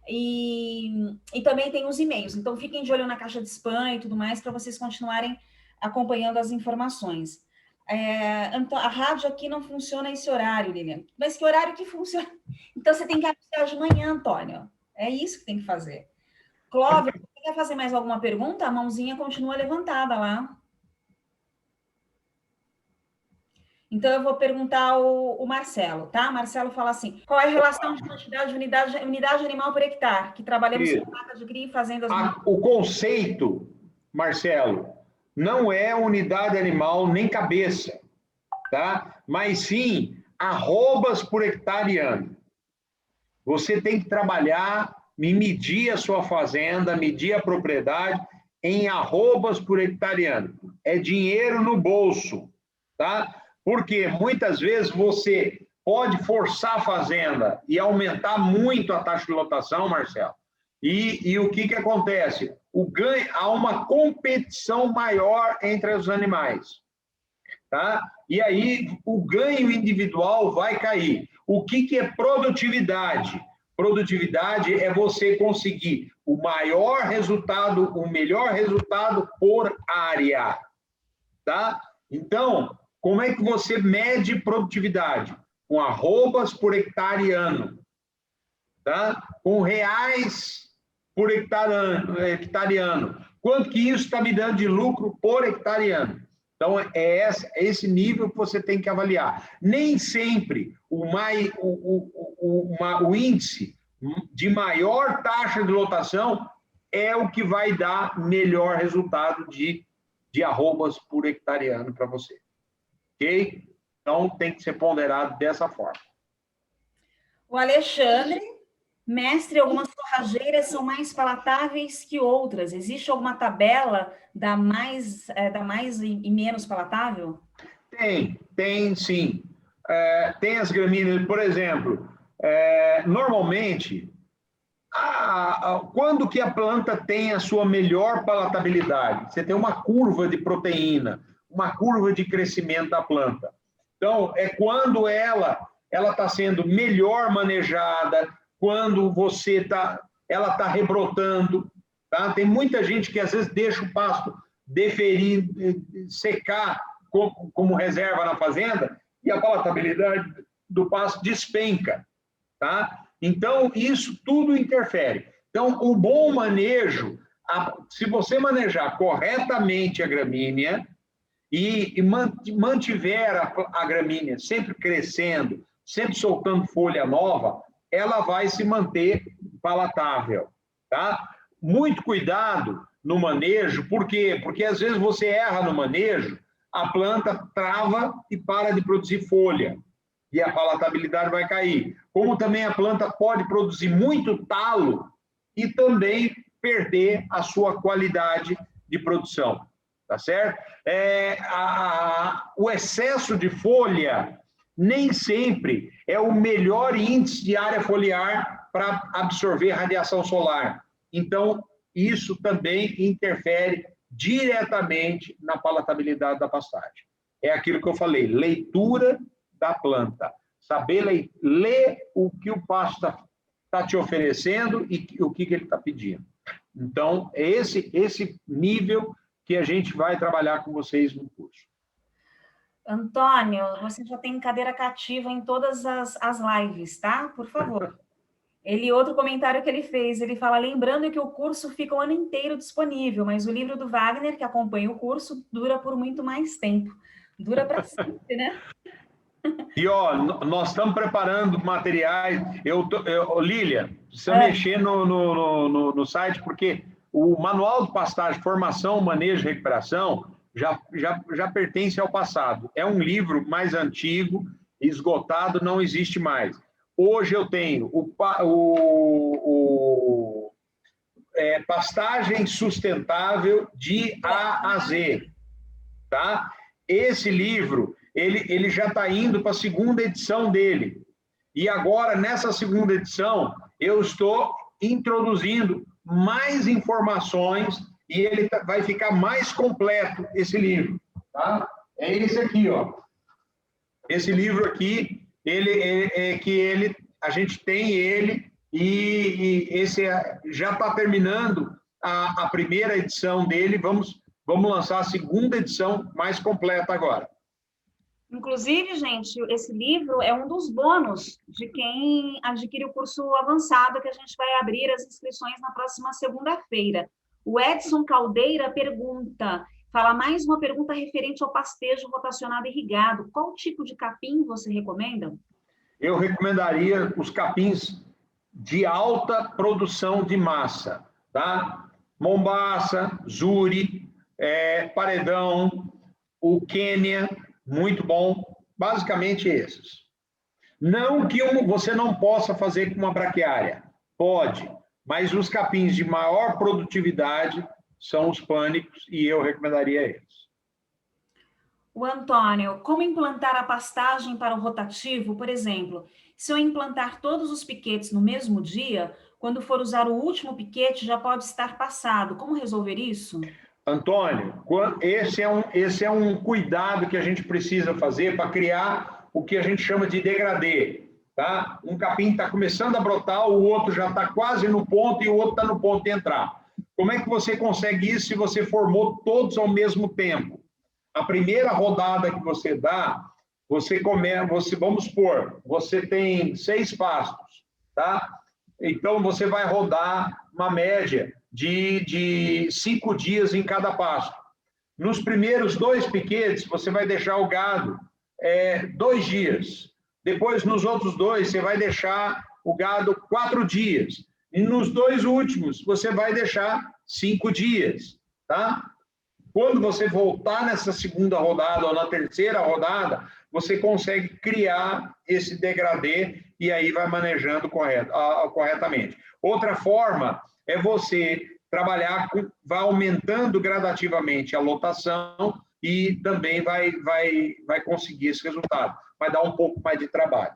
S1: E também tem os e-mails. Então, fiquem de olho na caixa de spam e tudo mais para vocês continuarem acompanhando as informações. A rádio aqui não funciona esse horário, Lilian. Mas que horário que funciona? Então, você tem que avisar de manhã, Antônio. É isso que tem que fazer. Clóvis, você quer fazer mais alguma pergunta? A mãozinha continua levantada lá. Então, eu vou perguntar o Marcelo, tá? Marcelo fala assim, qual é a relação de quantidade de unidade animal por hectare, que trabalhamos com vaca de cria e fazendas...
S2: O conceito, Marcelo, não é unidade animal nem cabeça, tá? Mas sim arrobas por hectare ano. Você tem que trabalhar e medir a sua fazenda, medir a propriedade em arrobas por hectare ano. É dinheiro no bolso, tá? Porque muitas vezes você pode forçar a fazenda e aumentar muito a taxa de lotação, Marcelo. E o que acontece? Há uma competição maior entre os animais. Tá? E aí o ganho individual vai cair. O que é produtividade? Produtividade é você conseguir o maior resultado, o melhor resultado por área. Tá? Então, como é que você mede produtividade? Com arrobas por hectare ano, tá? Com reais por hectare ano. Quanto que isso está me dando de lucro por hectare ano? Então, é esse nível que você tem que avaliar. Nem sempre o índice de maior taxa de lotação é o que vai dar melhor resultado de arrobas por hectare ano para você. Ok? Então, tem que ser ponderado dessa forma.
S1: O Alexandre, mestre, algumas forrageiras são mais palatáveis que outras. Existe alguma tabela da mais e menos palatável?
S2: Tem sim. Tem as gramíneas, por exemplo, normalmente, quando que a planta tem a sua melhor palatabilidade? Você tem uma curva de proteína, uma curva de crescimento da planta. Então, é quando ela está sendo melhor manejada, quando ela está rebrotando. Tá? Tem muita gente que às vezes deixa o pasto deferir, secar como reserva na fazenda, e a palatabilidade do pasto despenca. Tá? Então, isso tudo interfere. Então, o bom manejo, se você manejar corretamente a gramínea e mantiver a gramínea sempre crescendo, sempre soltando folha nova, ela vai se manter palatável. Tá? Muito cuidado no manejo, por quê? Porque às vezes você erra no manejo, a planta trava e para de produzir folha, e a palatabilidade vai cair. Como também a planta pode produzir muito talo e também perder a sua qualidade de produção, tá certo? O excesso de folha nem sempre é o melhor índice de área foliar para absorver radiação solar. Então, isso também interfere diretamente na palatabilidade da pastagem. É aquilo que eu falei, leitura da planta. Saber ler o que o pasto está te oferecendo e o que ele está pedindo. Então, é esse nível que a gente vai trabalhar com vocês no curso.
S1: Antônio, você já tem cadeira cativa em todas as lives, tá? Por favor. Outro comentário que ele fez, ele fala, lembrando que o curso fica o ano inteiro disponível, mas o livro do Wagner, que acompanha o curso, dura por muito mais tempo. Dura para sempre, né?
S2: E, nós estamos preparando materiais. Lília, precisa mexer no site, porque o Manual de Pastagem, Formação, Manejo e Recuperação já pertence ao passado. É um livro mais antigo, esgotado, não existe mais. Hoje eu tenho Pastagem Sustentável de A a Z. Tá? Esse livro, ele já está indo para a segunda edição dele. E agora, nessa segunda edição, eu estou introduzindo mais informações e ele vai ficar mais completo, esse livro. Tá? É esse aqui, ó. Esse livro aqui, a gente tem ele e esse já está terminando a primeira edição dele. Vamos lançar a segunda edição mais completa agora.
S1: Inclusive, gente, esse livro é um dos bônus de quem adquire o curso avançado, que a gente vai abrir as inscrições na próxima segunda-feira. O Edson Caldeira fala mais uma pergunta referente ao pastejo rotacionado irrigado. Qual tipo de capim você recomenda?
S2: Eu recomendaria os capins de alta produção de massa, tá? Mombaça, Zuri, Paredão, o Quênia, muito bom. Basicamente esses. Não que você não possa fazer com uma braquiária. Pode, mas os capins de maior produtividade são os pânicos e eu recomendaria eles.
S1: O Antônio, como implantar a pastagem para o rotativo? Por exemplo, se eu implantar todos os piquetes no mesmo dia, quando for usar o último piquete já pode estar passado. Como resolver isso?
S2: Antônio, esse é um cuidado que a gente precisa fazer para criar o que a gente chama de degradê. Tá? Um capim está começando a brotar, o outro já está quase no ponto e o outro está no ponto de entrar. Como é que você consegue isso se você formou todos ao mesmo tempo? A primeira rodada que você dá, vamos supor, você tem 6 pastos, tá? Então, você vai rodar uma média de 5 dias em cada pasto. Nos primeiros 2 piquetes, você vai deixar o gado 2 dias. Depois, nos outros 2, você vai deixar o gado 4 dias. E nos 2 últimos, você vai deixar 5 dias, tá? Quando você voltar nessa segunda rodada ou na terceira rodada, você consegue criar esse degradê e aí vai manejando corretamente. Outra forma é você trabalhar vai aumentando gradativamente a lotação e também vai conseguir esse resultado. Vai dar um pouco mais de trabalho.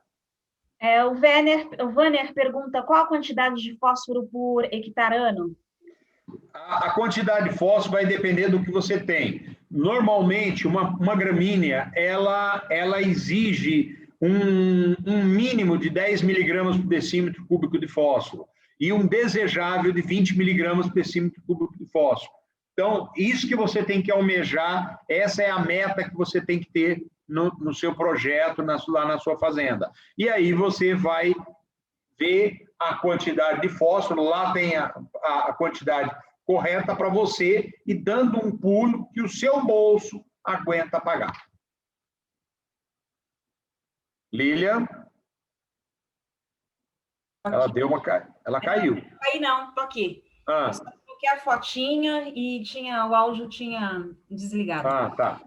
S1: O Vanner pergunta qual a quantidade de fósforo por hectare ano?
S2: A quantidade de fósforo vai depender do que você tem. Normalmente, uma gramínea, ela exige um mínimo de 10 miligramas por decímetro cúbico de fósforo e um desejável de 20 miligramas por decímetro cúbico de fósforo. Então, isso que você tem que almejar, essa é a meta que você tem que ter no seu projeto, lá na sua fazenda. E aí você vai ver a quantidade de fósforo, lá tem a quantidade correta para você e dando um pulo que o seu bolso aguenta pagar. Lilian? Ela deu uma... Ela caiu.
S1: Não caí não, tô aqui. Eu só coloquei a fotinha e o áudio tinha desligado.
S2: Tá.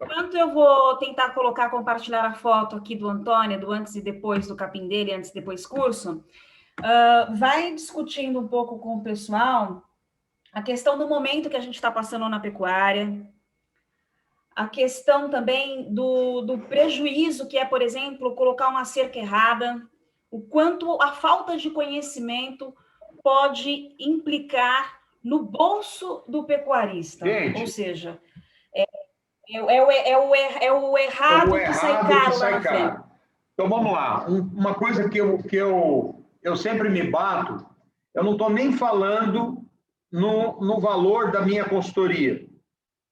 S1: Enquanto eu vou tentar compartilhar a foto aqui do Antônio, do antes e depois do capim dele, antes e depois curso, vai discutindo um pouco com o pessoal a questão do momento que a gente está passando na pecuária, a questão também do prejuízo que é, por exemplo, colocar uma cerca errada, o quanto a falta de conhecimento pode implicar no bolso do pecuarista. Ou seja, é o errado que sai caro lá na frente.
S2: Então, vamos lá. Uma coisa que eu sempre me bato, eu não estou nem falando no valor da minha consultoria,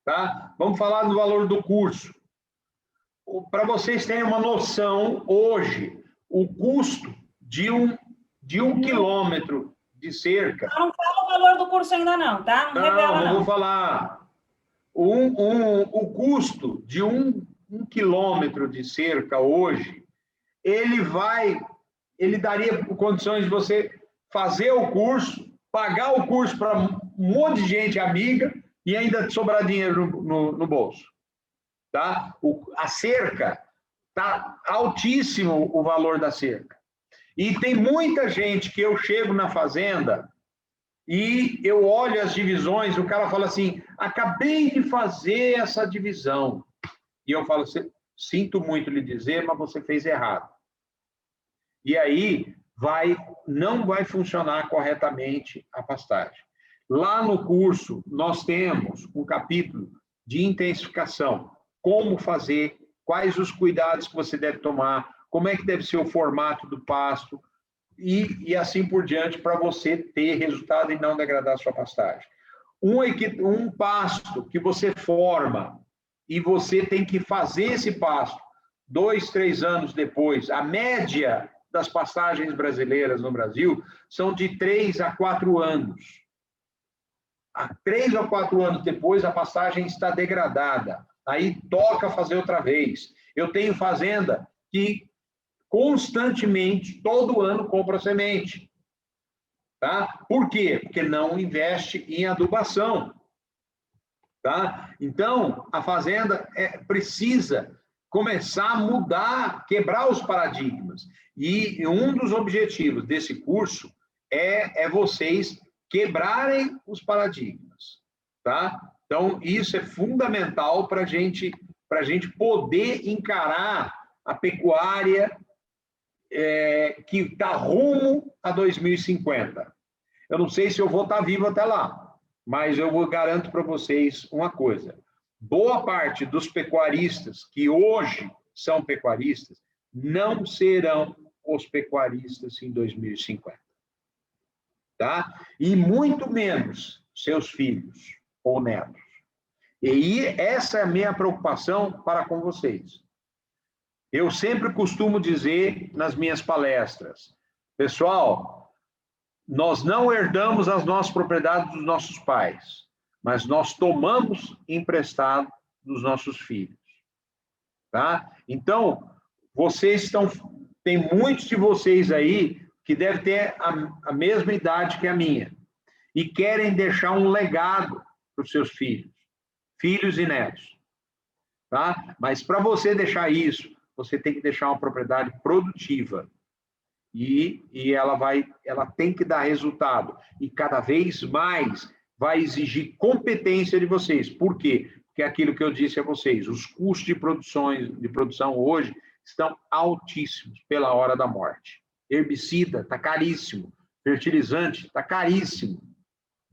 S2: tá? Vamos falar do valor do curso. Para vocês terem uma noção, hoje, o custo de um quilômetro de cerca...
S1: Eu não falo o valor do curso ainda não, tá?
S2: Não vou falar... O custo de um quilômetro de cerca hoje, ele daria condições de você fazer o curso, pagar o curso para um monte de gente amiga e ainda sobrar dinheiro no bolso. Tá? A cerca, está altíssimo o valor da cerca. E tem muita gente que eu chego na fazenda... E eu olho as divisões, o cara fala assim, acabei de fazer essa divisão. E eu falo, sinto muito lhe dizer, mas você fez errado. E aí não vai funcionar corretamente a pastagem. Lá no curso, nós temos um capítulo de intensificação. Como fazer, quais os cuidados que você deve tomar, como é que deve ser o formato do pasto, e assim por diante, para você ter resultado e não degradar a sua pastagem. Um pasto que você forma e você tem que fazer esse pasto 2, 3 anos depois, a média das pastagens brasileiras no Brasil são de 3 a 4 anos. 3 a 4 anos depois, a pastagem está degradada. Aí toca fazer outra vez. Eu tenho fazenda que constantemente, todo ano, compra semente. Tá? Por quê? Porque não investe em adubação. Tá? Então, a fazenda precisa começar a mudar, quebrar os paradigmas. E um dos objetivos desse curso é vocês quebrarem os paradigmas. Tá? Então, isso é fundamental para a gente poder encarar a pecuária que está rumo a 2050. Eu não sei se eu vou estar vivo até lá, mas eu garanto para vocês uma coisa. Boa parte dos pecuaristas que hoje são pecuaristas não serão os pecuaristas em 2050. Tá? E muito menos seus filhos ou netos. E essa é a minha preocupação para com vocês. Eu sempre costumo dizer nas minhas palestras, pessoal, nós não herdamos as nossas propriedades dos nossos pais, mas nós tomamos emprestado dos nossos filhos. Tá? Então, tem muitos de vocês aí que devem ter a mesma idade que a minha e querem deixar um legado para os seus filhos e netos. Tá? Mas para você deixar isso, você tem que deixar uma propriedade produtiva e ela tem que dar resultado e cada vez mais vai exigir competência de vocês. Por quê? que é aquilo que eu disse a vocês. Os custos de produção hoje estão altíssimos pela hora da morte. Herbicida está caríssimo, fertilizante está caríssimo,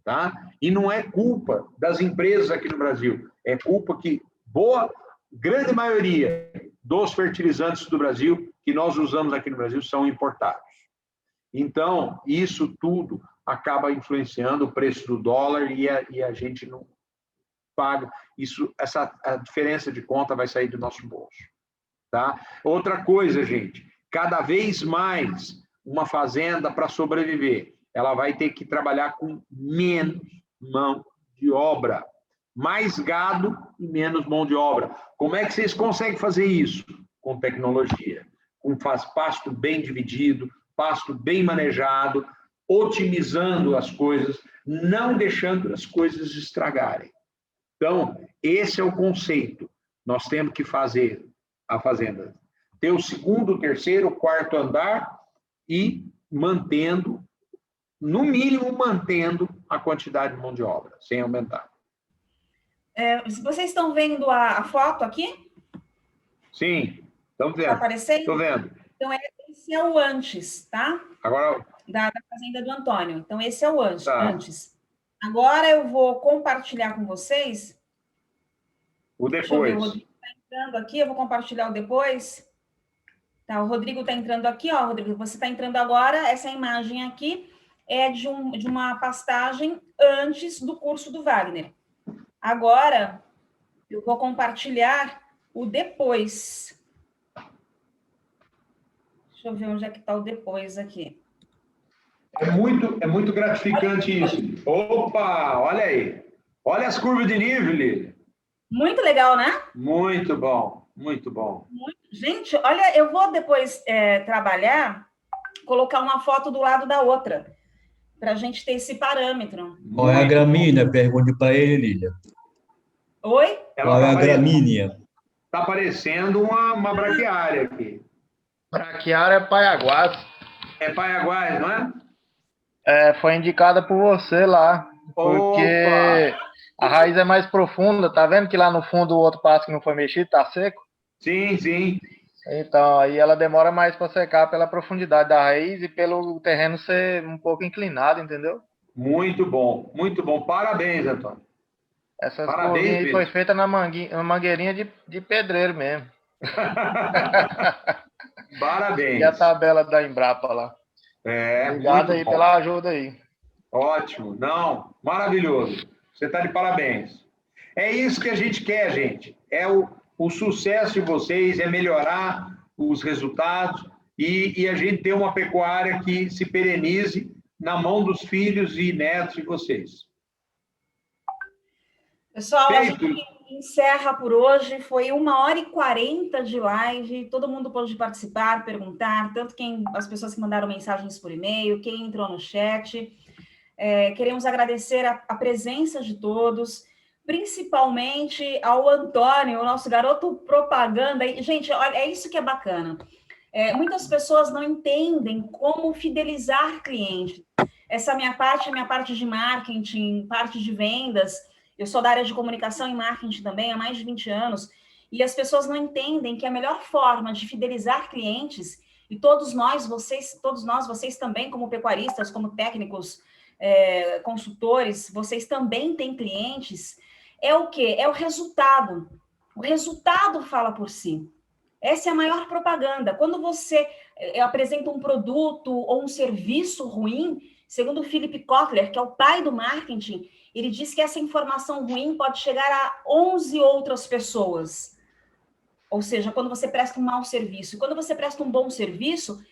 S2: tá? E não é culpa das empresas aqui no Brasil, é culpa que grande maioria dos fertilizantes do Brasil que nós usamos aqui no Brasil são importados. Então, isso tudo acaba influenciando o preço do dólar e a gente não paga. A diferença de conta vai sair do nosso bolso. Tá? Outra coisa, gente, cada vez mais uma fazenda, para sobreviver, ela vai ter que trabalhar com menos mão de obra. Mais gado e menos mão de obra. Como é que vocês conseguem fazer isso? Com tecnologia. Com pasto bem dividido, pasto bem manejado, otimizando as coisas, não deixando as coisas estragarem. Então, esse é o conceito. Nós temos que fazer a fazenda ter o segundo, terceiro, quarto andar e mantendo, no mínimo, mantendo a quantidade de mão de obra, sem aumentar.
S1: Vocês estão vendo a foto aqui?
S2: Sim, estamos vendo.
S1: Está aparecendo?
S2: Estou vendo.
S1: Então, esse é o antes, tá?
S2: Agora...
S1: Da fazenda do Antônio. Então, esse é o antes.
S2: Tá.
S1: Antes. Agora, eu vou compartilhar com vocês.
S2: O depois.
S1: Deixa eu ver, o Rodrigo está entrando aqui, eu vou compartilhar o depois. Tá, o Rodrigo está entrando aqui, ó, Rodrigo, você está entrando agora, essa imagem aqui é de uma pastagem antes do curso do Wagner. Agora, eu vou compartilhar o depois. Deixa eu ver onde é que está o depois aqui.
S2: É muito gratificante isso. Opa, olha aí. Olha as curvas de nível, Lília.
S1: Muito legal, né?
S2: Muito bom, muito bom.
S1: Gente, olha, eu vou depois trabalhar, colocar uma foto do lado da outra, para a gente ter esse parâmetro.
S3: Qual é a gramínea? Pergunte para ele, Lília.
S1: Oi?
S3: Qual é a gramínea?
S2: Está parecendo uma braquiária aqui.
S6: Braquiária é Paiaguás.
S2: É Paiaguás, não é?
S6: Foi indicada por você lá, porque a raiz é mais profunda. Tá vendo que lá no fundo o outro passo que não foi mexido tá seco?
S2: Sim, sim.
S6: Então, aí ela demora mais para secar pela profundidade da raiz e pelo terreno ser um pouco inclinado, entendeu?
S2: Muito bom, muito bom. Parabéns, Antônio.
S6: Essas curvinhas aí foi feita na mangueirinha de pedreiro mesmo.
S2: Parabéns.
S6: E a tabela da Embrapa lá. Obrigado aí pela ajuda aí.
S2: Ótimo. Não, maravilhoso. Você está de parabéns. É isso que a gente quer, gente. É o sucesso de vocês, é melhorar os resultados e a gente ter uma pecuária que se perenize na mão dos filhos e netos de vocês.
S1: Pessoal, a gente encerra por hoje. Foi 1h40 de live. Todo mundo pôde participar, perguntar, tanto as pessoas que mandaram mensagens por e-mail, quem entrou no chat. Queremos agradecer a presença de todos, principalmente ao Antônio, o nosso garoto propaganda. Gente, olha, é isso que é bacana. Muitas pessoas não entendem como fidelizar clientes. Essa minha parte é minha parte de marketing, parte de vendas. Eu sou da área de comunicação e marketing também há mais de 20 anos, e as pessoas não entendem que a melhor forma de fidelizar clientes, e todos nós, vocês também, como pecuaristas, como técnicos, consultores, vocês também têm clientes, é o quê? É o resultado. O resultado fala por si. Essa é a maior propaganda. Quando você apresenta um produto ou um serviço ruim, segundo o Philip Kotler, que é o pai do marketing, ele diz que essa informação ruim pode chegar a 11 outras pessoas. Ou seja, quando você presta um mau serviço. Quando você presta um bom serviço,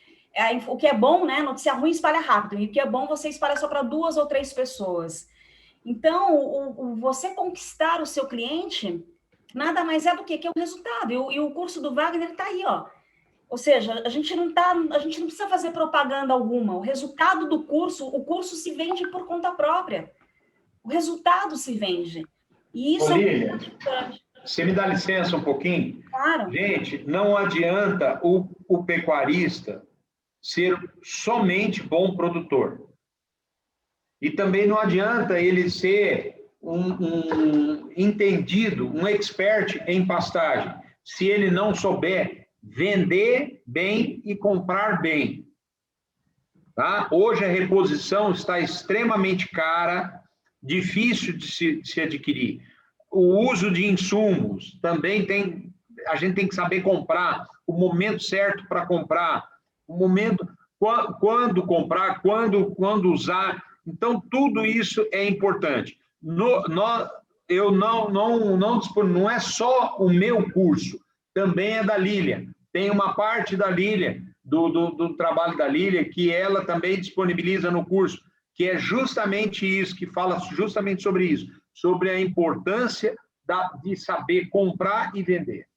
S1: o que é bom, né? Notícia ruim espalha rápido. E o que é bom, você espalha só para 2 ou 3 pessoas. Então, você conquistar o seu cliente, nada mais é do que o resultado. E o curso do Wagner está aí, ó. Ou seja, a gente não precisa fazer propaganda alguma. O resultado do curso, o curso se vende por conta própria. O resultado se vende. E isso
S2: Lília, você me dá licença um pouquinho?
S1: Claro.
S2: Gente, não adianta o pecuarista ser somente bom produtor. E também não adianta ele ser um entendido, um expert em pastagem, se ele não souber vender bem e comprar bem. Tá? Hoje a reposição está extremamente cara, difícil de se adquirir. O uso de insumos também a gente tem que saber comprar, o momento certo para comprar, o momento, quando comprar, quando usar. Então, tudo isso é importante. Não é só o meu curso, também é da Lília. Tem uma parte da Lília, do trabalho da Lília, que ela também disponibiliza no curso, que é justamente isso, que fala justamente sobre isso, sobre a importância de saber comprar e vender.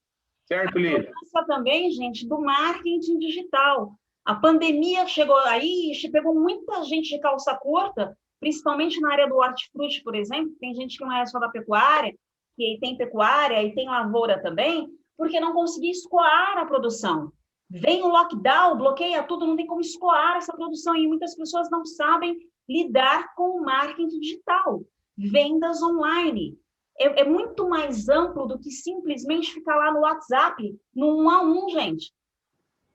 S2: Certo, Lília?
S1: A importância também, gente, do marketing digital. A pandemia chegou aí e pegou muita gente de calça curta, principalmente na área do hortifruti, por exemplo. Tem gente que não é só da pecuária, que tem pecuária e tem lavoura também, porque não conseguia escoar a produção. Vem o lockdown, bloqueia tudo, não tem como escoar essa produção. E muitas pessoas não sabem lidar com o marketing digital. Vendas online. É muito mais amplo do que simplesmente ficar lá no WhatsApp, no 1 a 1, gente.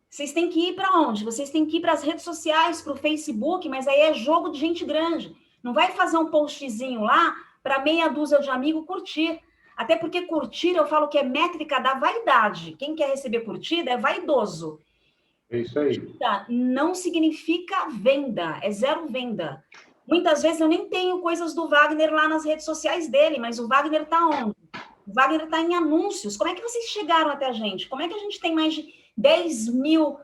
S1: Vocês têm que ir para onde? Vocês têm que ir para as redes sociais, para o Facebook, mas aí é jogo de gente grande. Não vai fazer um postzinho lá para meia dúzia de amigos curtir. Até porque curtir, eu falo que é métrica da vaidade. Quem quer receber curtida é vaidoso.
S2: É isso aí.
S1: Não significa venda, é zero venda. Muitas vezes eu nem tenho coisas do Wagner lá nas redes sociais dele, mas o Wagner está onde? O Wagner está em anúncios. Como é que vocês chegaram até a gente? Como é que a gente tem mais de 10 mil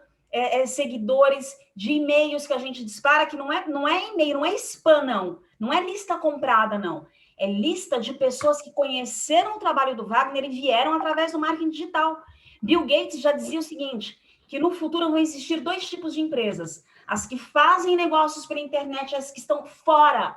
S1: seguidores de e-mails que a gente dispara, que não é e-mail, não é spam, não. Não é lista comprada, não. É lista de pessoas que conheceram o trabalho do Wagner e vieram através do marketing digital. Bill Gates já dizia o seguinte, que no futuro vão existir 2 tipos de empresas. As que fazem negócios pela internet, as que estão fora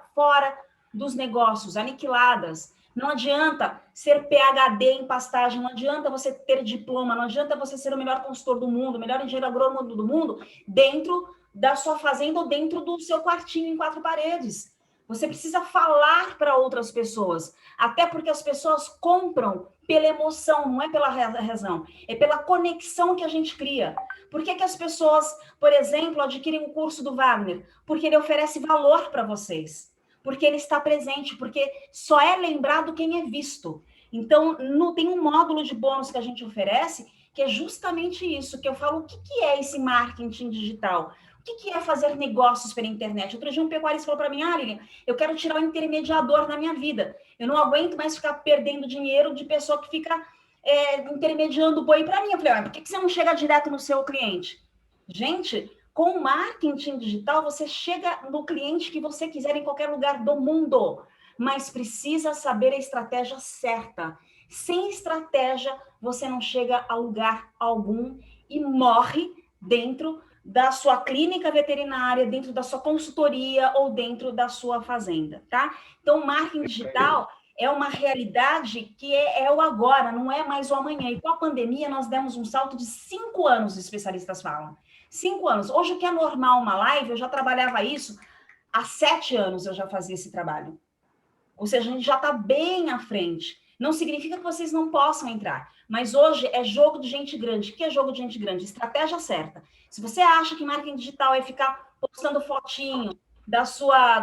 S1: dos negócios, aniquiladas. Não adianta ser PhD em pastagem, não adianta você ter diploma, não adianta você ser o melhor consultor do mundo, o melhor engenheiro agrônomo do mundo, dentro da sua fazenda ou dentro do seu quartinho em 4 paredes. Você precisa falar para outras pessoas, até porque as pessoas compram pela emoção, não é pela razão, é pela conexão que a gente cria. Por que as pessoas, por exemplo, adquirem o curso do Wagner? Porque ele oferece valor para vocês, porque ele está presente, porque só é lembrado quem é visto. Então, tem um módulo de bônus que a gente oferece, que é justamente isso, que eu falo, o que é esse marketing digital? O que é fazer negócios pela internet? Outro dia um pecuarista falou para mim, Lilian, eu quero tirar o intermediador na minha vida. Eu não aguento mais ficar perdendo dinheiro de pessoa que fica intermediando o boi para mim. Eu falei, por que você não chega direto no seu cliente? Gente, com o marketing digital, você chega no cliente que você quiser em qualquer lugar do mundo, mas precisa saber a estratégia certa. Sem estratégia, você não chega a lugar algum e morre dentro da sua clínica veterinária, dentro da sua consultoria ou dentro da sua fazenda, tá? Então, o marketing digital é uma realidade que é o agora, não é mais o amanhã. E com a pandemia, nós demos um salto de 5 anos, os especialistas falam. 5 anos. Hoje, o que é normal uma live, eu já trabalhava isso, há 7 anos eu já fazia esse trabalho. Ou seja, a gente já está bem à frente. Não significa que vocês não possam entrar, mas hoje é jogo de gente grande. O que é jogo de gente grande? Estratégia certa. Se você acha que marketing digital é ficar postando fotinho da sua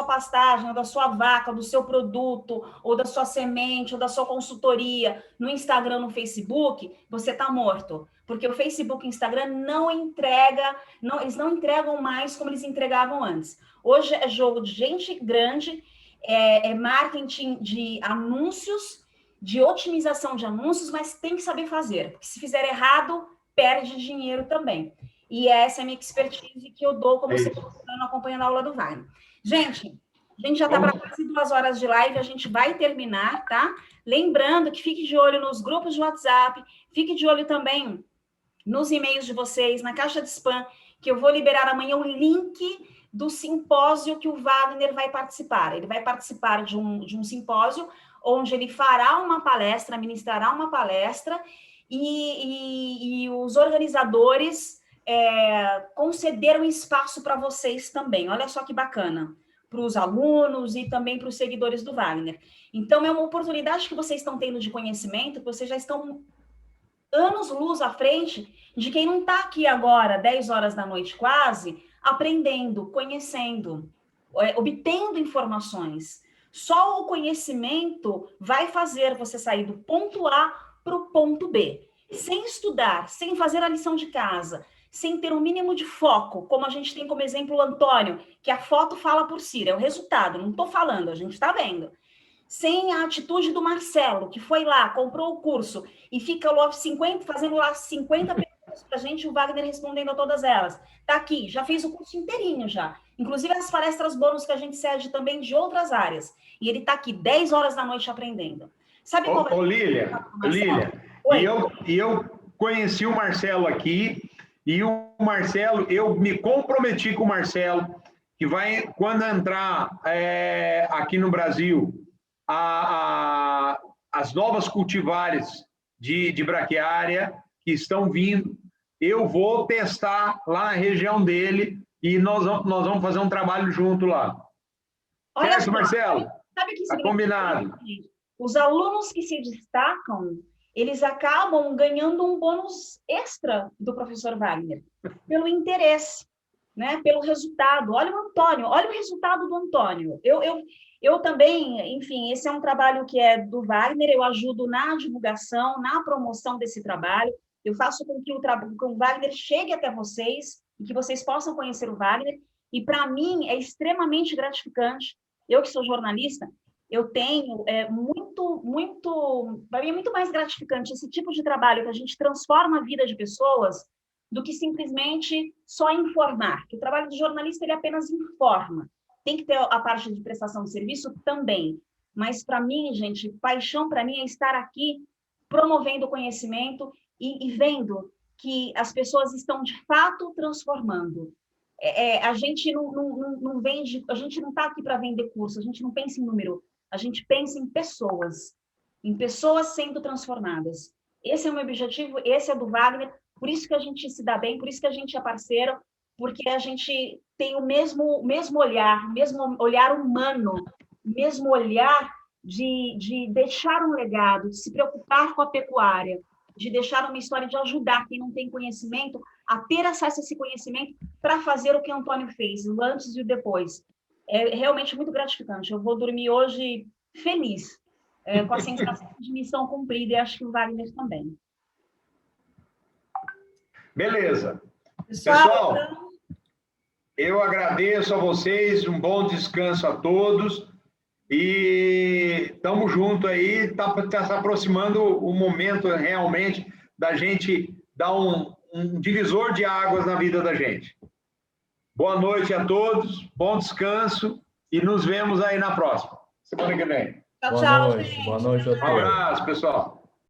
S1: pastagem, ou da sua vaca, do seu produto, ou da sua semente, ou da sua consultoria no Instagram, no Facebook, você está morto. Porque o Facebook e o Instagram eles não entregam mais como eles entregavam antes. Hoje é jogo de gente grande, é marketing de anúncios, de otimização de anúncios, mas tem que saber fazer, porque se fizer errado, perde dinheiro também. E essa é a minha expertise que eu dou, como vocês estão acompanhando a aula do Wagner. Gente, a gente já está para quase 2 horas de live, a gente vai terminar, tá? Lembrando que fique de olho nos grupos de WhatsApp, fique de olho também nos e-mails de vocês, na caixa de spam, que eu vou liberar amanhã o link do simpósio que o Wagner vai participar. Ele vai participar de um simpósio onde ele fará uma palestra, ministrará uma palestra, e os organizadores concederam espaço para vocês também. Olha só que bacana. os alunos e também para os seguidores do Wagner. Então, é uma oportunidade que vocês estão tendo de conhecimento, que vocês já estão anos-luz à frente de quem não está aqui agora, 10 horas da noite quase, aprendendo, conhecendo, obtendo informações. Só o conhecimento vai fazer você sair do ponto A para o ponto B. Sem estudar, sem fazer a lição de casa, sem ter um mínimo de foco, como a gente tem como exemplo o Antônio, que a foto fala por si, é o resultado, não estou falando, a gente está vendo. Sem a atitude do Marcelo, que foi lá, comprou o curso e fica lá fazendo lá 50 perguntas para a gente, o Wagner respondendo a todas elas. Está aqui, já fez o curso inteirinho já. Inclusive as palestras bônus que a gente cede também de outras áreas. E ele está aqui 10 horas da noite aprendendo. Sabe como
S2: Ô, Lília, eu conheci o Marcelo aqui, e o Marcelo, eu me comprometi com o Marcelo, que vai, quando entrar aqui no Brasil, as novas cultivares de braquiária que estão vindo, eu vou testar lá na região dele e nós vamos fazer um trabalho junto lá.
S1: Olha
S2: certo,
S1: só,
S2: Marcelo?
S1: sabe o que
S2: Tá combinado.
S1: Os alunos que se destacam, eles acabam ganhando um bônus extra do professor Wagner, pelo interesse, né? Pelo resultado. Olha o Antônio, olha o resultado do Antônio. Eu também, enfim, esse é um trabalho que é do Wagner, eu ajudo na divulgação, na promoção desse trabalho, eu faço com que o Wagner chegue até vocês e que vocês possam conhecer o Wagner, e para mim é extremamente gratificante. Eu que sou jornalista, eu tenho para mim é muito mais gratificante esse tipo de trabalho que a gente transforma a vida de pessoas do que simplesmente só informar. O trabalho do jornalista ele apenas informa. Tem que ter a parte de prestação de serviço também. Mas para mim, gente, paixão para mim é estar aqui promovendo o conhecimento e vendo que as pessoas estão de fato transformando. A gente não vende, a gente não está aqui para vender curso, a gente não pensa em número, a gente pensa em pessoas sendo transformadas. Esse é o meu objetivo, esse é do Wagner, por isso que a gente se dá bem, por isso que a gente é parceiro, porque a gente tem o mesmo olhar humano, mesmo olhar de deixar um legado, de se preocupar com a pecuária, de deixar uma história, de ajudar quem não tem conhecimento a ter acesso a esse conhecimento para fazer o que o Antônio fez, o antes e o depois. É realmente muito gratificante. Eu vou dormir hoje feliz, com a sensação de missão cumprida, e acho que o Wagner também.
S2: Beleza. Pessoal, eu agradeço a vocês, um bom descanso a todos e estamos juntos aí, está se aproximando o momento realmente da gente dar um divisor de águas na vida da gente. Boa noite a todos, bom descanso e nos vemos aí na próxima, semana que vem.
S1: Tchau,
S3: Boa noite a todos.
S2: Um abraço, pessoal.